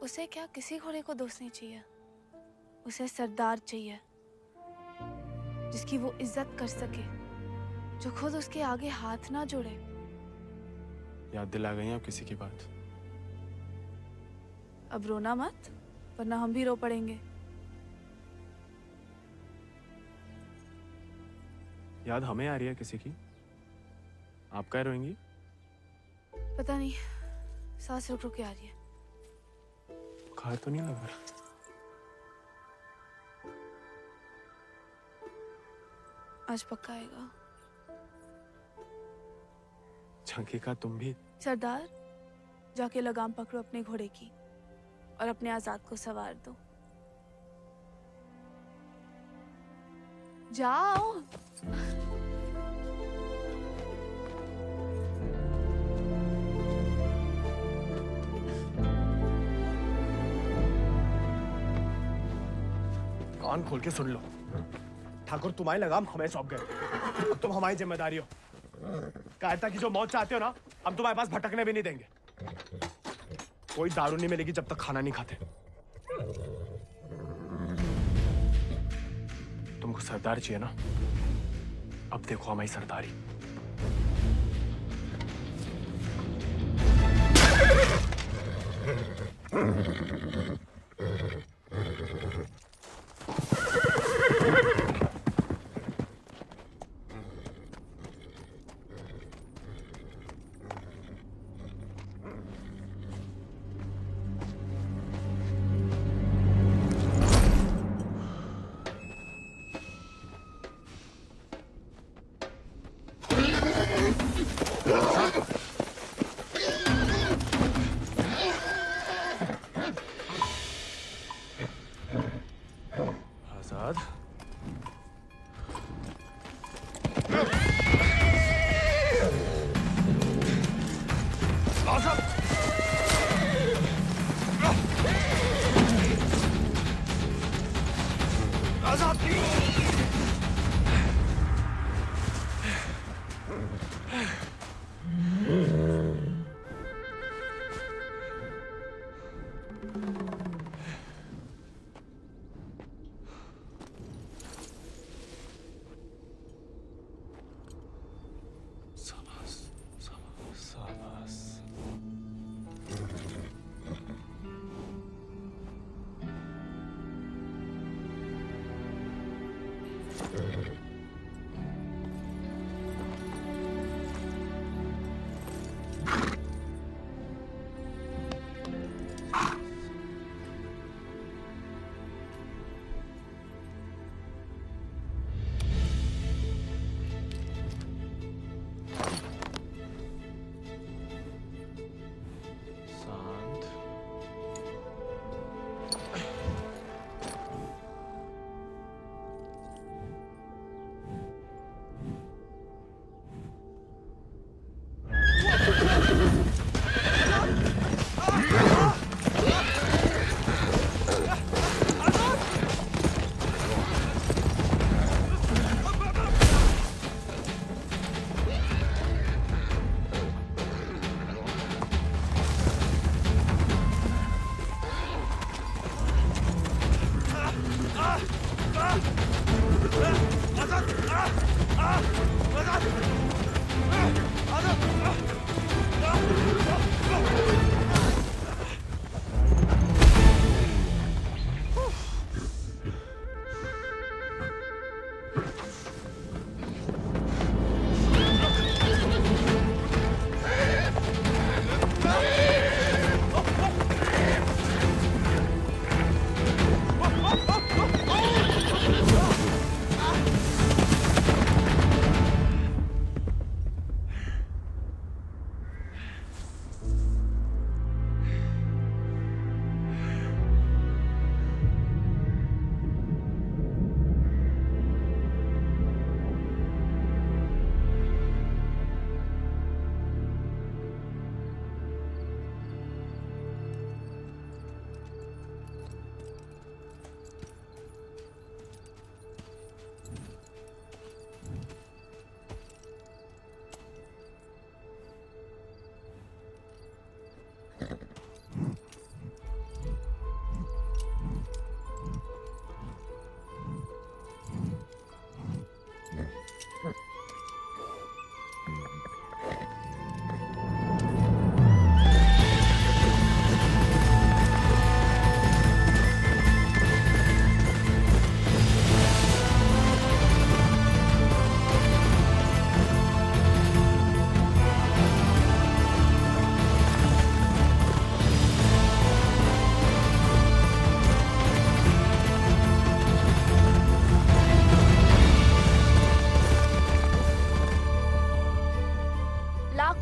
उसे क्या किसी घोड़े को दोस्त नहीं चाहिए, उसे सरदार चाहिए जिसकी वो इज्जत कर सके, जो खुद उसके आगे हाथ ना जोड़े। याद दिला गई अब किसी की बात। अब रोना मत, वरना हम भी रो पड़ेंगे। याद हमें आ रही है किसी की? आप क्या रोएंगी? पता नहीं, सांस रुक रुक के आ रही है। बुखार तो नहीं लग रहा? आज पक्का आएगा। झंकी का तुम भी? सरदार, जाके लगाम पकड़ो अपने घोड़े की और अपने आजाद को सवार दो। जाओ। कान खोल के सुन लो, ठाकुर तुम्हारी लगाम हमें सौंप गए। अब तुम हमारी जिम्मेदारी हो। कायरता की जो मौत चाहते हो ना, हम तुम्हारे पास भटकने भी नहीं देंगे। कोई दारू नहीं मिलेगी जब तक खाना नहीं खाते। तुमको सरदार चाहिए ना? अब देखो हमारी सरदारी।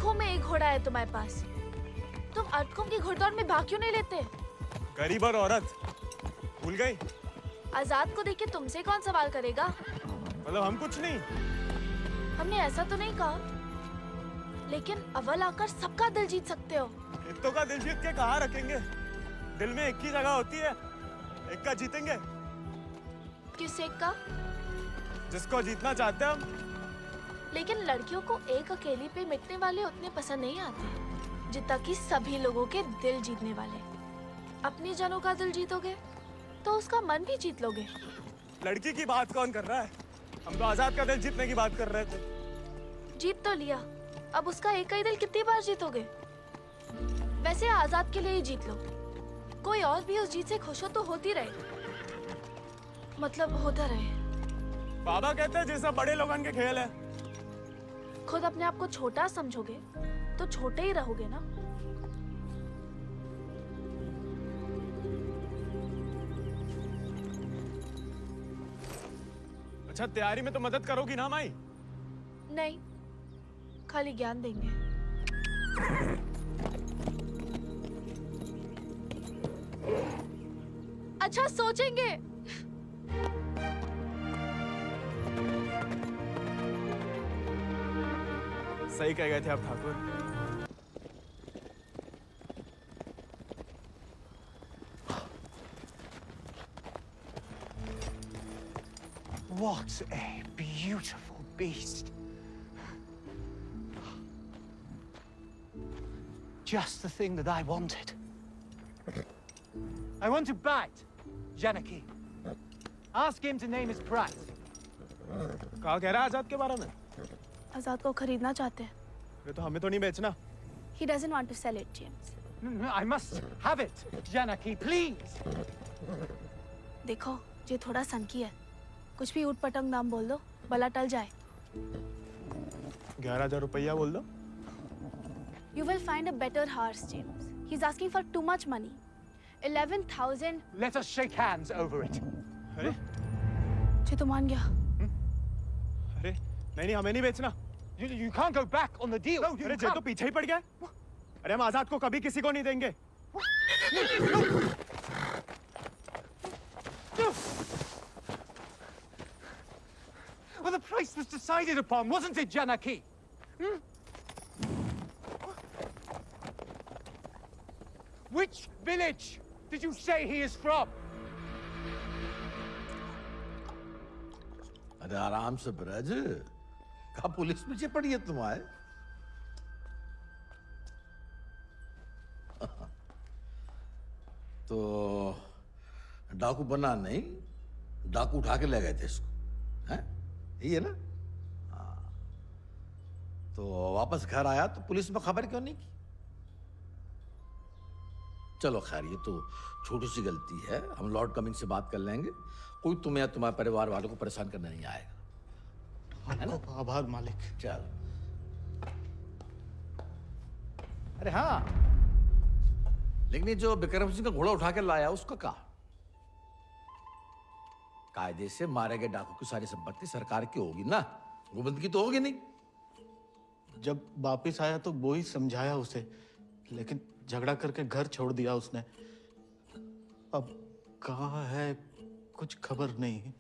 लाखों में एक घोड़ा है तुम्हारे पास, तुम अर्धकुंभ की घुड़दौड़ में भाग क्यों नहीं लेते? गरीब और औरत भूल गई? आजाद को देख के तुमसे कौन सवाल करेगा? मतलब हम कुछ नहीं? हमने ऐसा तो नहीं कहा, लेकिन अव्वल आकर सबका दिल जीत सकते हो। इत्तों का दिल जीत के कहाँ रखेंगे? दिल में एक ही जगह होती है, एक का जीतेंगे। किस एक का? जिसको जीतना चाहते हैं हम। लेकिन लड़कियों को एक अकेली पे मिटने वाले उतने पसंद नहीं आते जितना कि सभी लोगों के दिल जीतने वाले। अपनी जनों का दिल जीतोगे तो उसका मन भी जीत लोगे। लड़की की बात कौन कर रहा है? हम तो आजाद का दिल जीतने की बात कर रहे थे। जीत तो लिया, अब उसका एक ही दिल कितनी बार जीतोगे? वैसे आजाद के लिए ही जीत लो, कोई और भी उस जीत से खुश हो तो होती रहे, मतलब होता रहे। बाबा कहते हैं जैसा बड़े लोगों के खेल है। खुद अपने आप को छोटा समझोगे तो छोटे ही रहोगे ना। अच्छा, तैयारी में तो मदद करोगी ना माई? नहीं, खाली ज्ञान देंगे। अच्छा, सोचेंगे। सही कह गए थे आप Thakur. What a beautiful beast. Just the thing that I wanted. I want to bite Janaki. Ask him to name his price. कहा कह रहा है आजाद के बारे में? आजाद को खरीदना चाहते हैं। ये तो हमें तो नहीं बेचना। He doesn't want to sell it, James. No, I must have it, Janaki, please. देखो, ये थोड़ा सनकी है, कुछ भी ऊट पटंग नाम बोल दो, भला टल जाए। 11,000 रुपया बोल दो। You will find a better horse, James. He's asking for too much money. 11,000. Let us shake hands over it. अरे? ये तो मान गया। अरे, नहीं, हमें नहीं बेचना। You can't go back on the deal. No, अरे, ये तो पीछे ही पड़ गया। अरे, हम आजाद को कभी किसी को नहीं देंगे। Well, the price was decided upon, wasn't it, Janaki? Which village did you say he is from? अरे आराम से ब्रज, कहा पुलिस पीछे पड़ी है तुम्हारे? तो डाकू बना नहीं, डाकू उठा के ले गए थे इसको, हैं? यही है ना? हाँ। तो वापस घर आया तो पुलिस में खबर क्यों नहीं की? चलो खैर, ये तो छोटी सी गलती है, हम लॉर्ड कमिंग से बात कर लेंगे, कोई तुम्हें या तुम्हारे परिवार वालों को परेशान करने नहीं आएगा, है ना? आभार मालिक। चल। अरे हाँ, लेकिन ये जो विक्रम सिंह का घोड़ा उठा के लाया उसका कहा? कायदे से मारे गए डाकू की सारी संपत्ति सरकार की होगी ना, गोविंद की तो होगी नहीं। जब वापिस आया तो वो ही समझाया उसे, लेकिन झगड़ा करके घर छोड़ दिया उसने। अब कहाँ है कुछ खबर नहीं।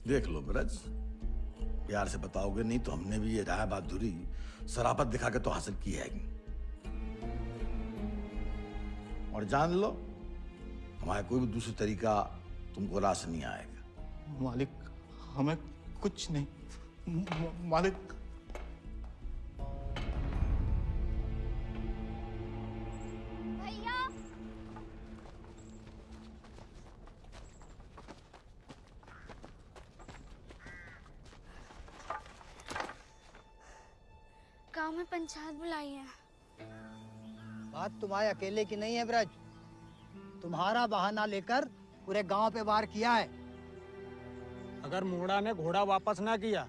देख लो ब्रज, प्यार से बताओगे नहीं तो हमने भी ये राय बहादुरी शराफत दिखा के तो हासिल की है। और जान लो, हमारा कोई भी दूसरी तरीका तुमको रास नहीं आएगा। मालिक, हमें कुछ नहीं। मालिक, गांव में पंचायत बुलाई है। बात तुम्हारे अकेले की नहीं है ब्रज, तुम्हारा बहाना लेकर पूरे गांव पे वार किया है। अगर मुंगड़ा ने घोड़ा वापस ना किया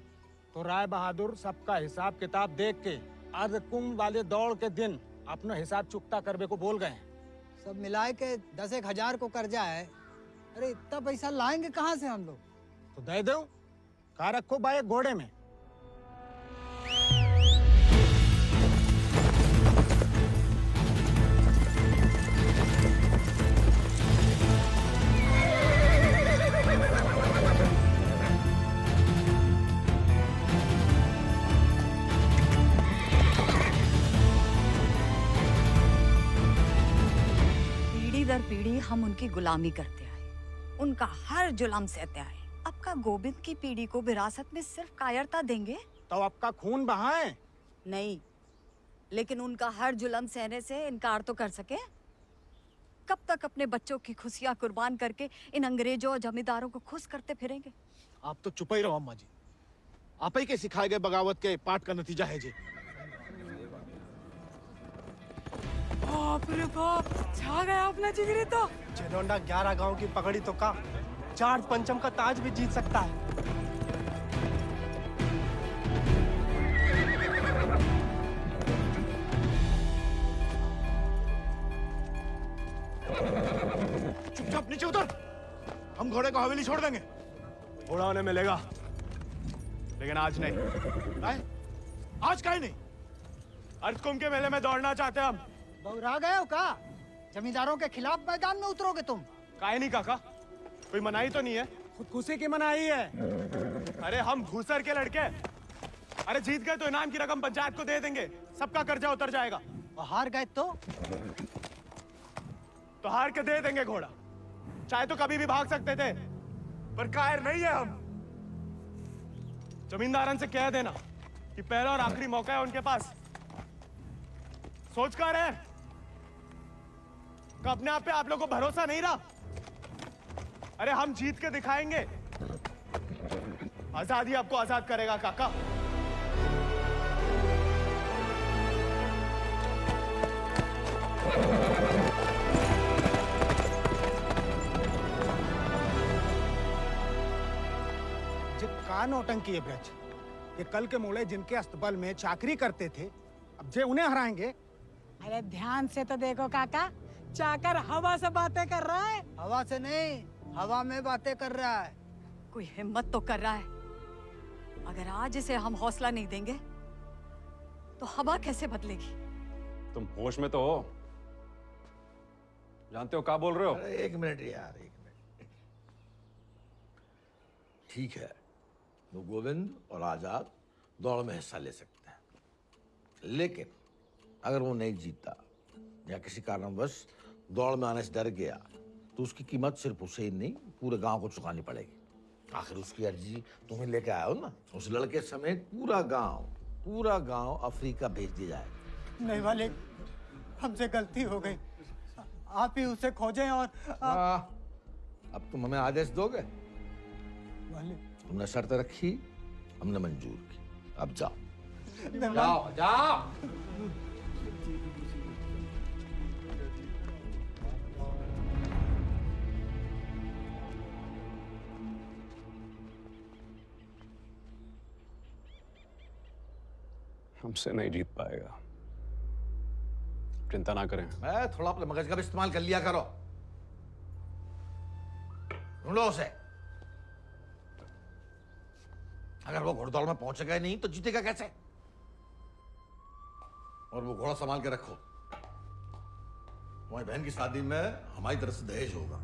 तो राय बहादुर सबका हिसाब किताब देख के अर्धकुंभ वाले दौड़ के दिन अपना हिसाब चुकता करने को बोल गए। सब मिलाए के 10,000 को कर्जा है। अरे इतना पैसा लाएंगे कहाँ से हम लोग? तो दे दो, कहा रखो भाई घोड़े में। पीढ़ी हम उनकी गुलामी करते आए, उनका हर जुल्म सहते आए। अब का गोविंद की पीढ़ी को विरासत में सिर्फ कायरता देंगे? तो आपका खून बहाए? नहीं, लेकिन उनका हर जुल्म सहने से इनकार तो कर सके। कब तक अपने बच्चों की खुशियां कुर्बान करके इन अंग्रेजों और जमींदारों को खुश करते फिरेंगे? आप तो चुप ही रहो अम्मा जी। आप ही के सिखाए गए बगावत के पाठ का नतीजा है जी। बाप रे बाप, छा गया अपना जिगरी तो। चिरौंडा 11 गांव की पगड़ी तो का चार पंचम का ताज भी जीत सकता है। चुपचाप नीचे उतर। हम घोड़े को हवेली छोड़ देंगे। घोड़ा उन्हें मिलेगा, लेकिन आज नहीं। आज काहे नहीं? अर्धकुंभ के मेले में दौड़ना चाहते हम। बौरा गए हो का? जमींदारों के खिलाफ मैदान में उतरोगे तुम? काहे नहीं काका, कोई मनाही तो नहीं है? खुदकुशी की मनाही है। अरे हम घूसर के लड़के, अरे जीत गए तो इनाम की रकम पंचायत को दे देंगे, सबका कर्जा उतर जाएगा। और हार गए तो हार के दे देंगे घोड़ा। चाहे तो कभी भी भाग सकते थे, पर कायर नहीं है हम। जमींदारन से कह देना कि पहला और आखिरी मौका है उनके पास। सोच कर है कि अपने आप पे आप लोगों को भरोसा नहीं रहा। अरे हम जीत के दिखाएंगे। आजादी आपको आजाद करेगा काका। का नौटंकी है ब्रज। ये कल के मोड़े जिनके अस्तबल में चाकरी करते थे, अब जे उन्हें हराएंगे। अरे ध्यान से तो देखो काका, चाकर हवा से बातें कर रहा है। हवा से नहीं, हवा में बातें कर रहा है। कोई हिम्मत तो कर रहा है। अगर आज इसे हम हौसला नहीं देंगे तो हवा कैसे बदलेगी? तुम होश में तो हो? जानते हो क्या बोल रहे हो? अरे एक मिनट यार, एक मिनट। ठीक है, वो गोविंद और आजाद दौड़ में हिस्सा ले सकते हैं, लेकिन अगर वो नहीं जीता या किसी कारणवश दौड़ में आने से डर गया तो उसकी कीमत सिर्फ उसे ही नहीं पूरे गांव को चुकानी पड़ेगी। आखिर उसकी अर्जी तुम्हें लेके आए हो ना। उस लड़के समेत पूरा गांव अफ्रीका भेज दिया जाएगा। नहीं वाले, हमसे गलती हो गई। आप ही उसे खोजें और अब तुम हमें आदेश दोगे? वाले तुमने शर्त रखी, हमने मंजूर की, अब जाओ। जाओ, जाओ। हमसे नहीं जीत पाएगा, चिंता ना करें। मैं थोड़ा अपने मगज का भी इस्तेमाल कर लिया करो। ढूंढो उसे। अगर वो घोड़दौड़ में पहुंचेगा ही नहीं तो जीतेगा कैसे? और वो घोड़ा संभाल के रखो। तुम्हारी बहन की शादी में हमारी तरफ से दहेज होगा।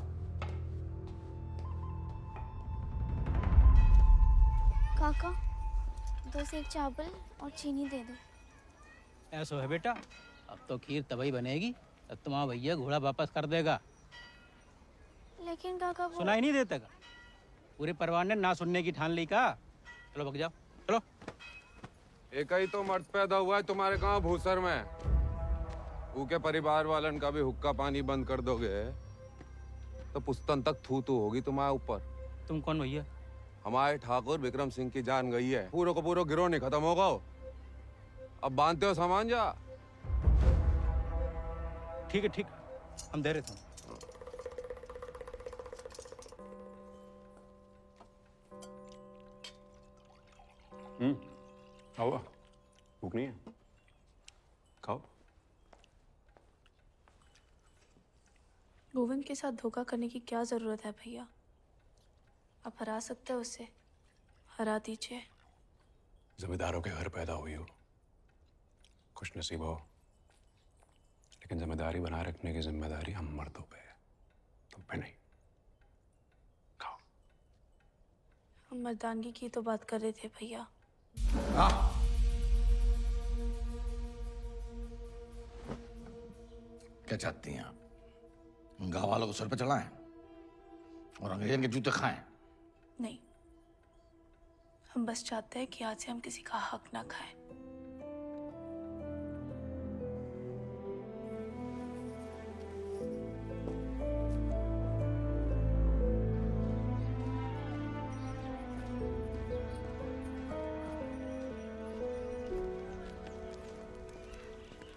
काका, 2 सेक चावल और चीनी दे दो। ऐसा है बेटा, अब तो खीर तभी बनेगी तब तुम्हारा भैया घोड़ा वापस कर देगा। लेकिन काका वो... सुनाई नहीं देता का? पूरे परिवार ने ना सुनने की ठान ली का। चलो भग जाओ, चलो। एक ही तो मर्द पैदा हुआ है तुम्हारे गांव भूसर में। ऊके परिवार वालन का भी हुक्का पानी बंद कर दोगे तो पुस्तन तक थू थू होगी तुम्हारे ऊपर। तुम कौन भैया? हमारे ठाकुर विक्रम सिंह की जान गई है। पूरे को पूरा गिरोह नहीं खत्म होगा। अब बांधते हो सामान जा। ठीक है, ठीक, हम दे रहे थे। खाओ, भूख नहीं है? खाओ। गोविंद के साथ धोखा करने की क्या जरूरत है भैया? आप हरा सकते हो उसे, हरा दीजिए। जमींदारों के घर पैदा हुई हो, खुश नसीब हो, लेकिन जिम्मेदारी बनाए रखने की जिम्मेदारी हम मर्दों पे है, तुम पे नहीं। खाओ। हम मर्दानगी की तो बात कर रहे थे भैया। क्या चाहती हैं आप? गांव वालों को सर पे चढ़ाएं और अंग्रेजों के जूते खाएं। नहीं, हम बस चाहते हैं कि आज से हम किसी का हक ना खाएं।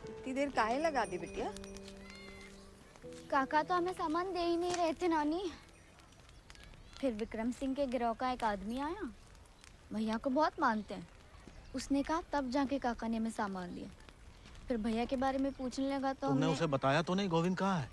इतनी देर काहे लगा दी बिटिया? काका तो हमें सामान दे ही नहीं रहे थे नानी। फिर विक्रम सिंह के गिरोह का एक आदमी आया, भैया को बहुत मानते हैं। उसने कहा तब जाके काका ने हमें सामान दिया। फिर भैया के बारे में पूछने लगा तो तुमने हमने उसे बताया तो नहीं गोविंद कहाँ है?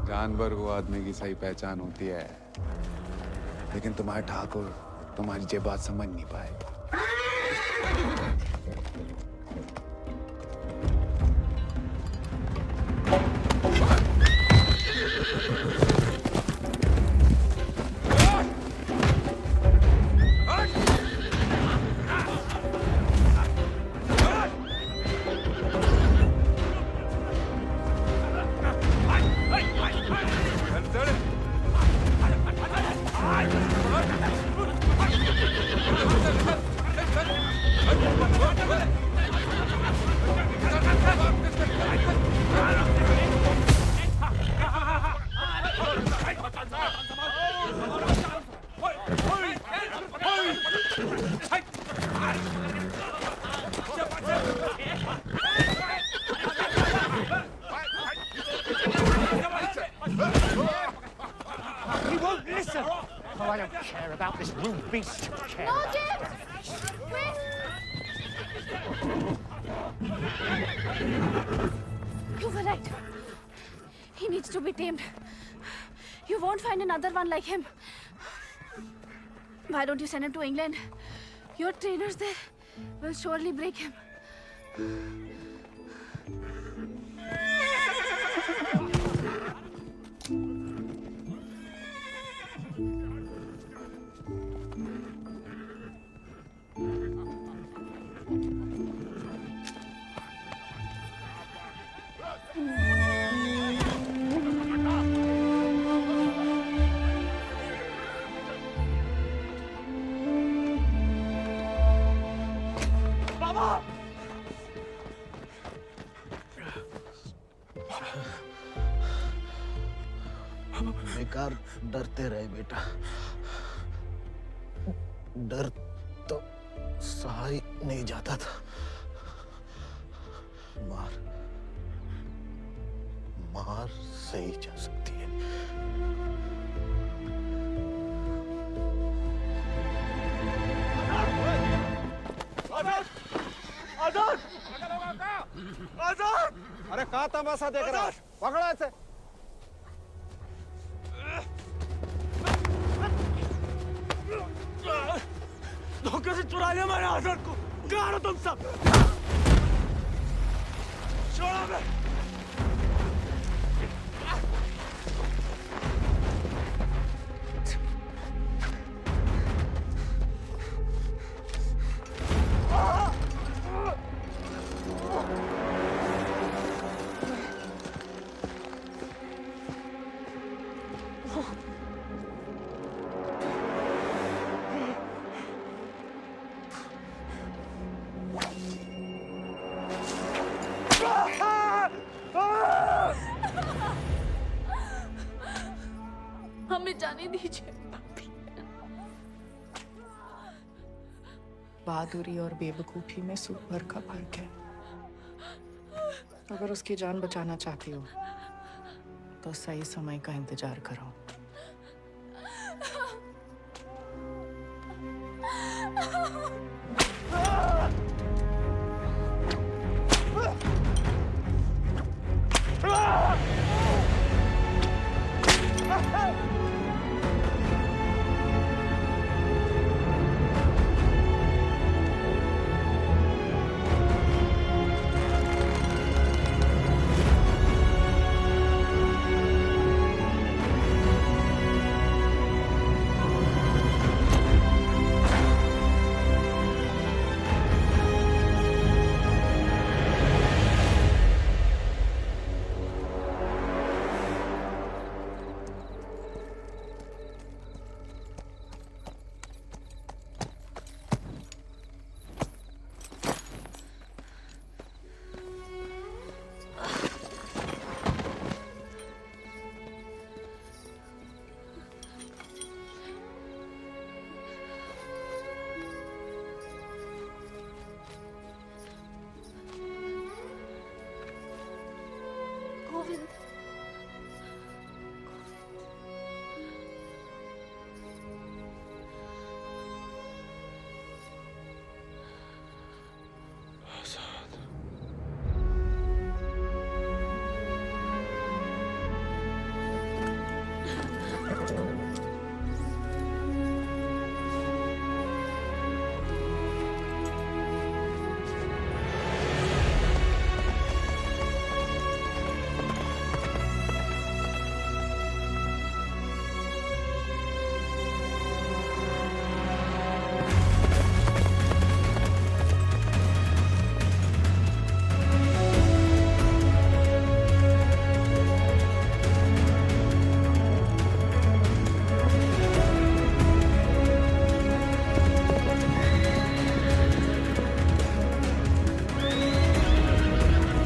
जानवर वो आदमी की सही पहचान होती है, लेकिन तुम्हारे ठाकुर तुम्हारी ये बात समझ नहीं पाए। He won't listen. Oh, I don't care about this rude beast. Care No, about James! Wait! You were right. He needs to be tamed. You won't find another one like him. Why don't you send him to England? Your trainers there will surely break him. बेकार डरते रहे बेटा। डर तो सहा ही नहीं जाता था। मार मार सही जा सकती है। आजाद! आजाद! अरे कहाँ तमाशा देख रहा है? पकड़ो इसे। धोखे से चुरा लिया मैंने आजाद को। कहाँ हो तुम सब? छोड़ो मैं। हमें जाने दीजिए। बहादुरी और बेवकूफी में सूप भर का फर्क है। अगर उसकी जान बचाना चाहती हो तो सही समय का इंतजार करो।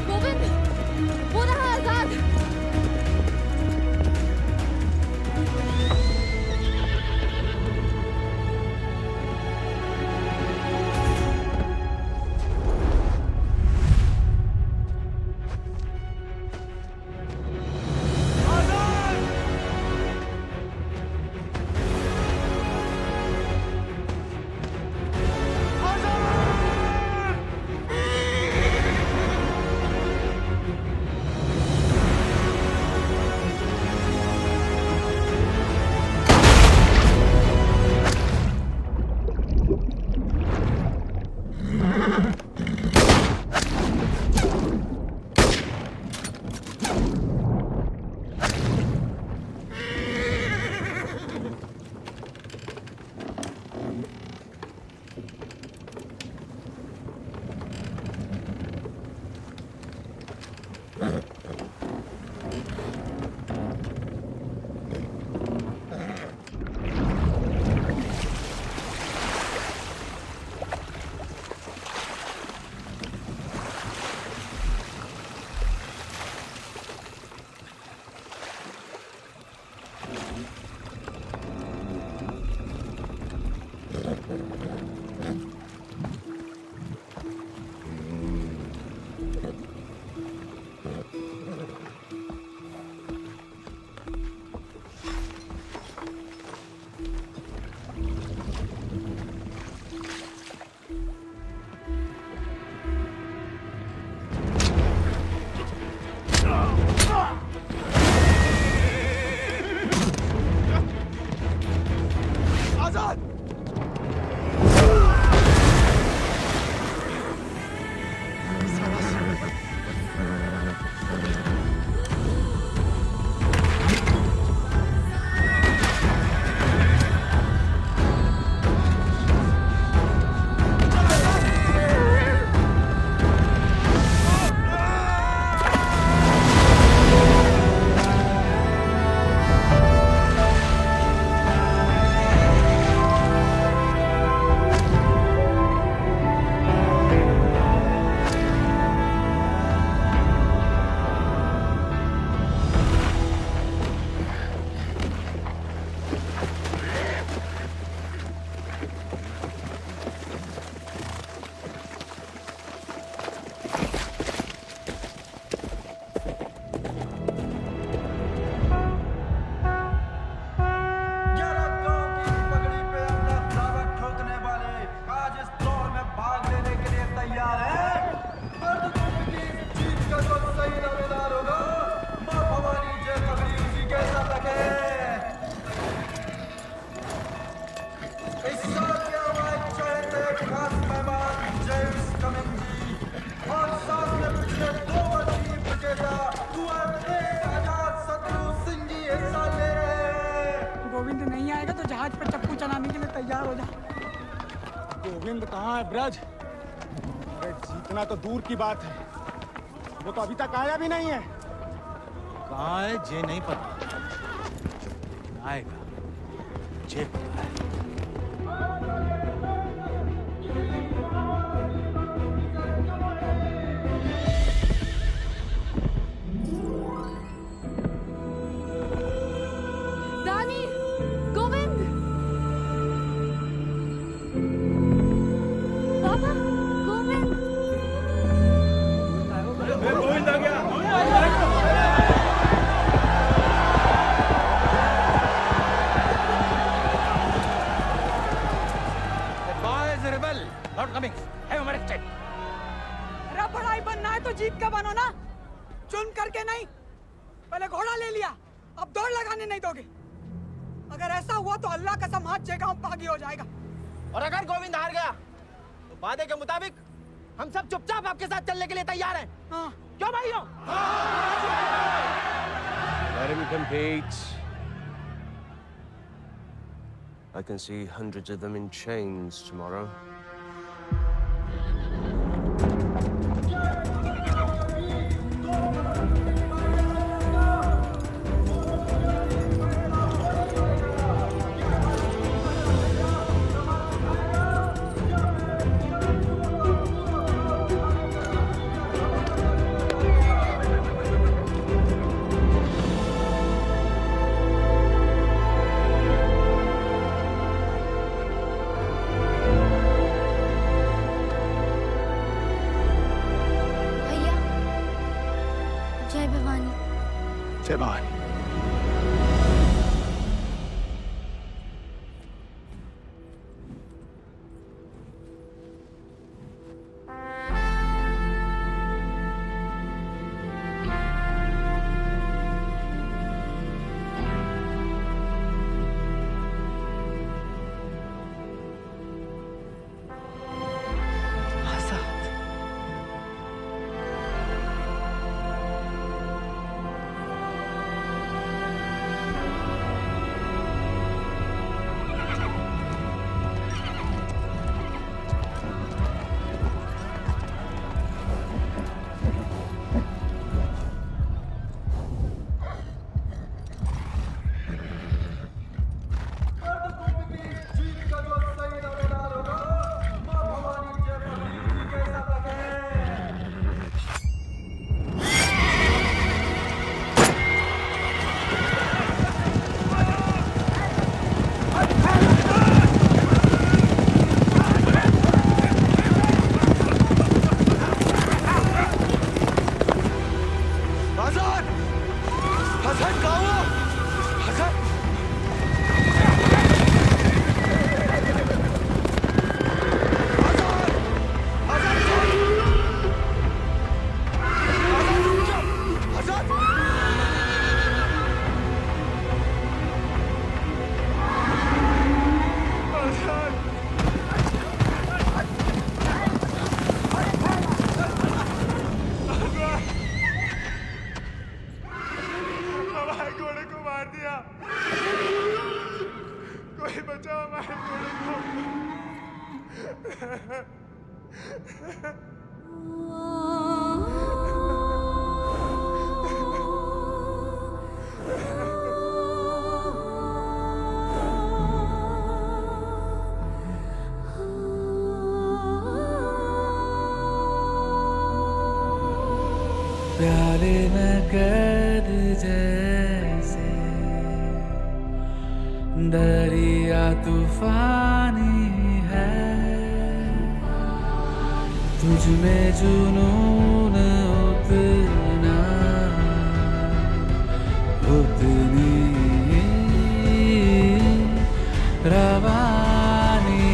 गोविंद वो रहा आजाद। गोविंद नहीं आएगा तो जहाज पर चप्पू चलाने के लिए तैयार हो जा। गोविंद कहाँ है ब्रज? अरे जीतना तो दूर की बात है, वो तो अभी तक आया भी नहीं है। कहाँ है जे नहीं पता, आएगा जे पता है। दानी, गोविंद, पापा, गोविंद, गोविंद आ गया। काम करके नहीं, पहले घोड़ा ले लिया, अब दौड़ लगाने नहीं दोगे। अगर ऐसा हुआ तो अल्लाह कसम हाथ जे गांव बागी हो जाएगा। और अगर गोविंद हार गया तो वादे के मुताबिक हम सब चुपचाप आपके साथ चलने के लिए तैयार हैं। हाँ। क्यों भाइयों? Let him compete. I can see hundreds of them in chains tomorrow. जय भवानी। जय भवानी। प्याले में कैद जैसे दरिया तूफानी है, तुझ में जुनून उतना उतनी रवानी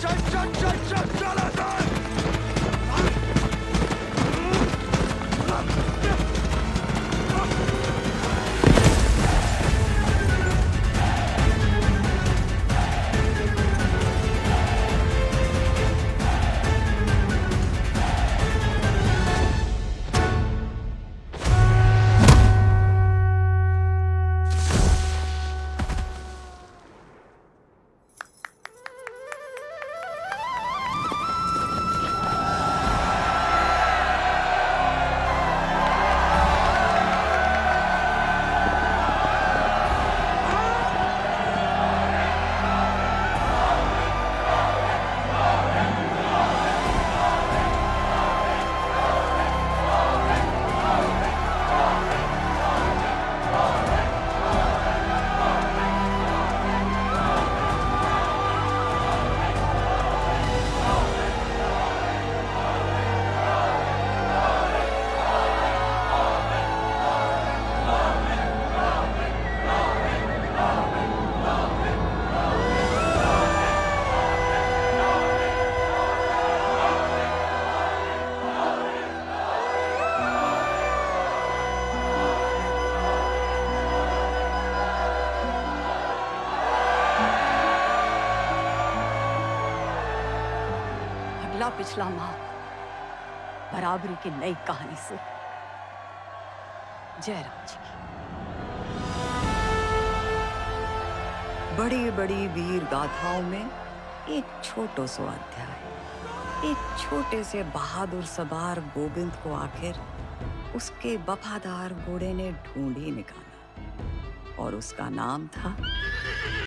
चल चल चल चल चल चल अगला पिछला माह बराबरी की नई कहानी से जयराम जी की। बड़ी बड़ी वीर गाथाओं में एक छोटो सो अध्याय। एक छोटे से बहादुर सवार गोविंद को आखिर उसके वफादार घोड़े ने ढूंढ ही निकाला और उसका नाम था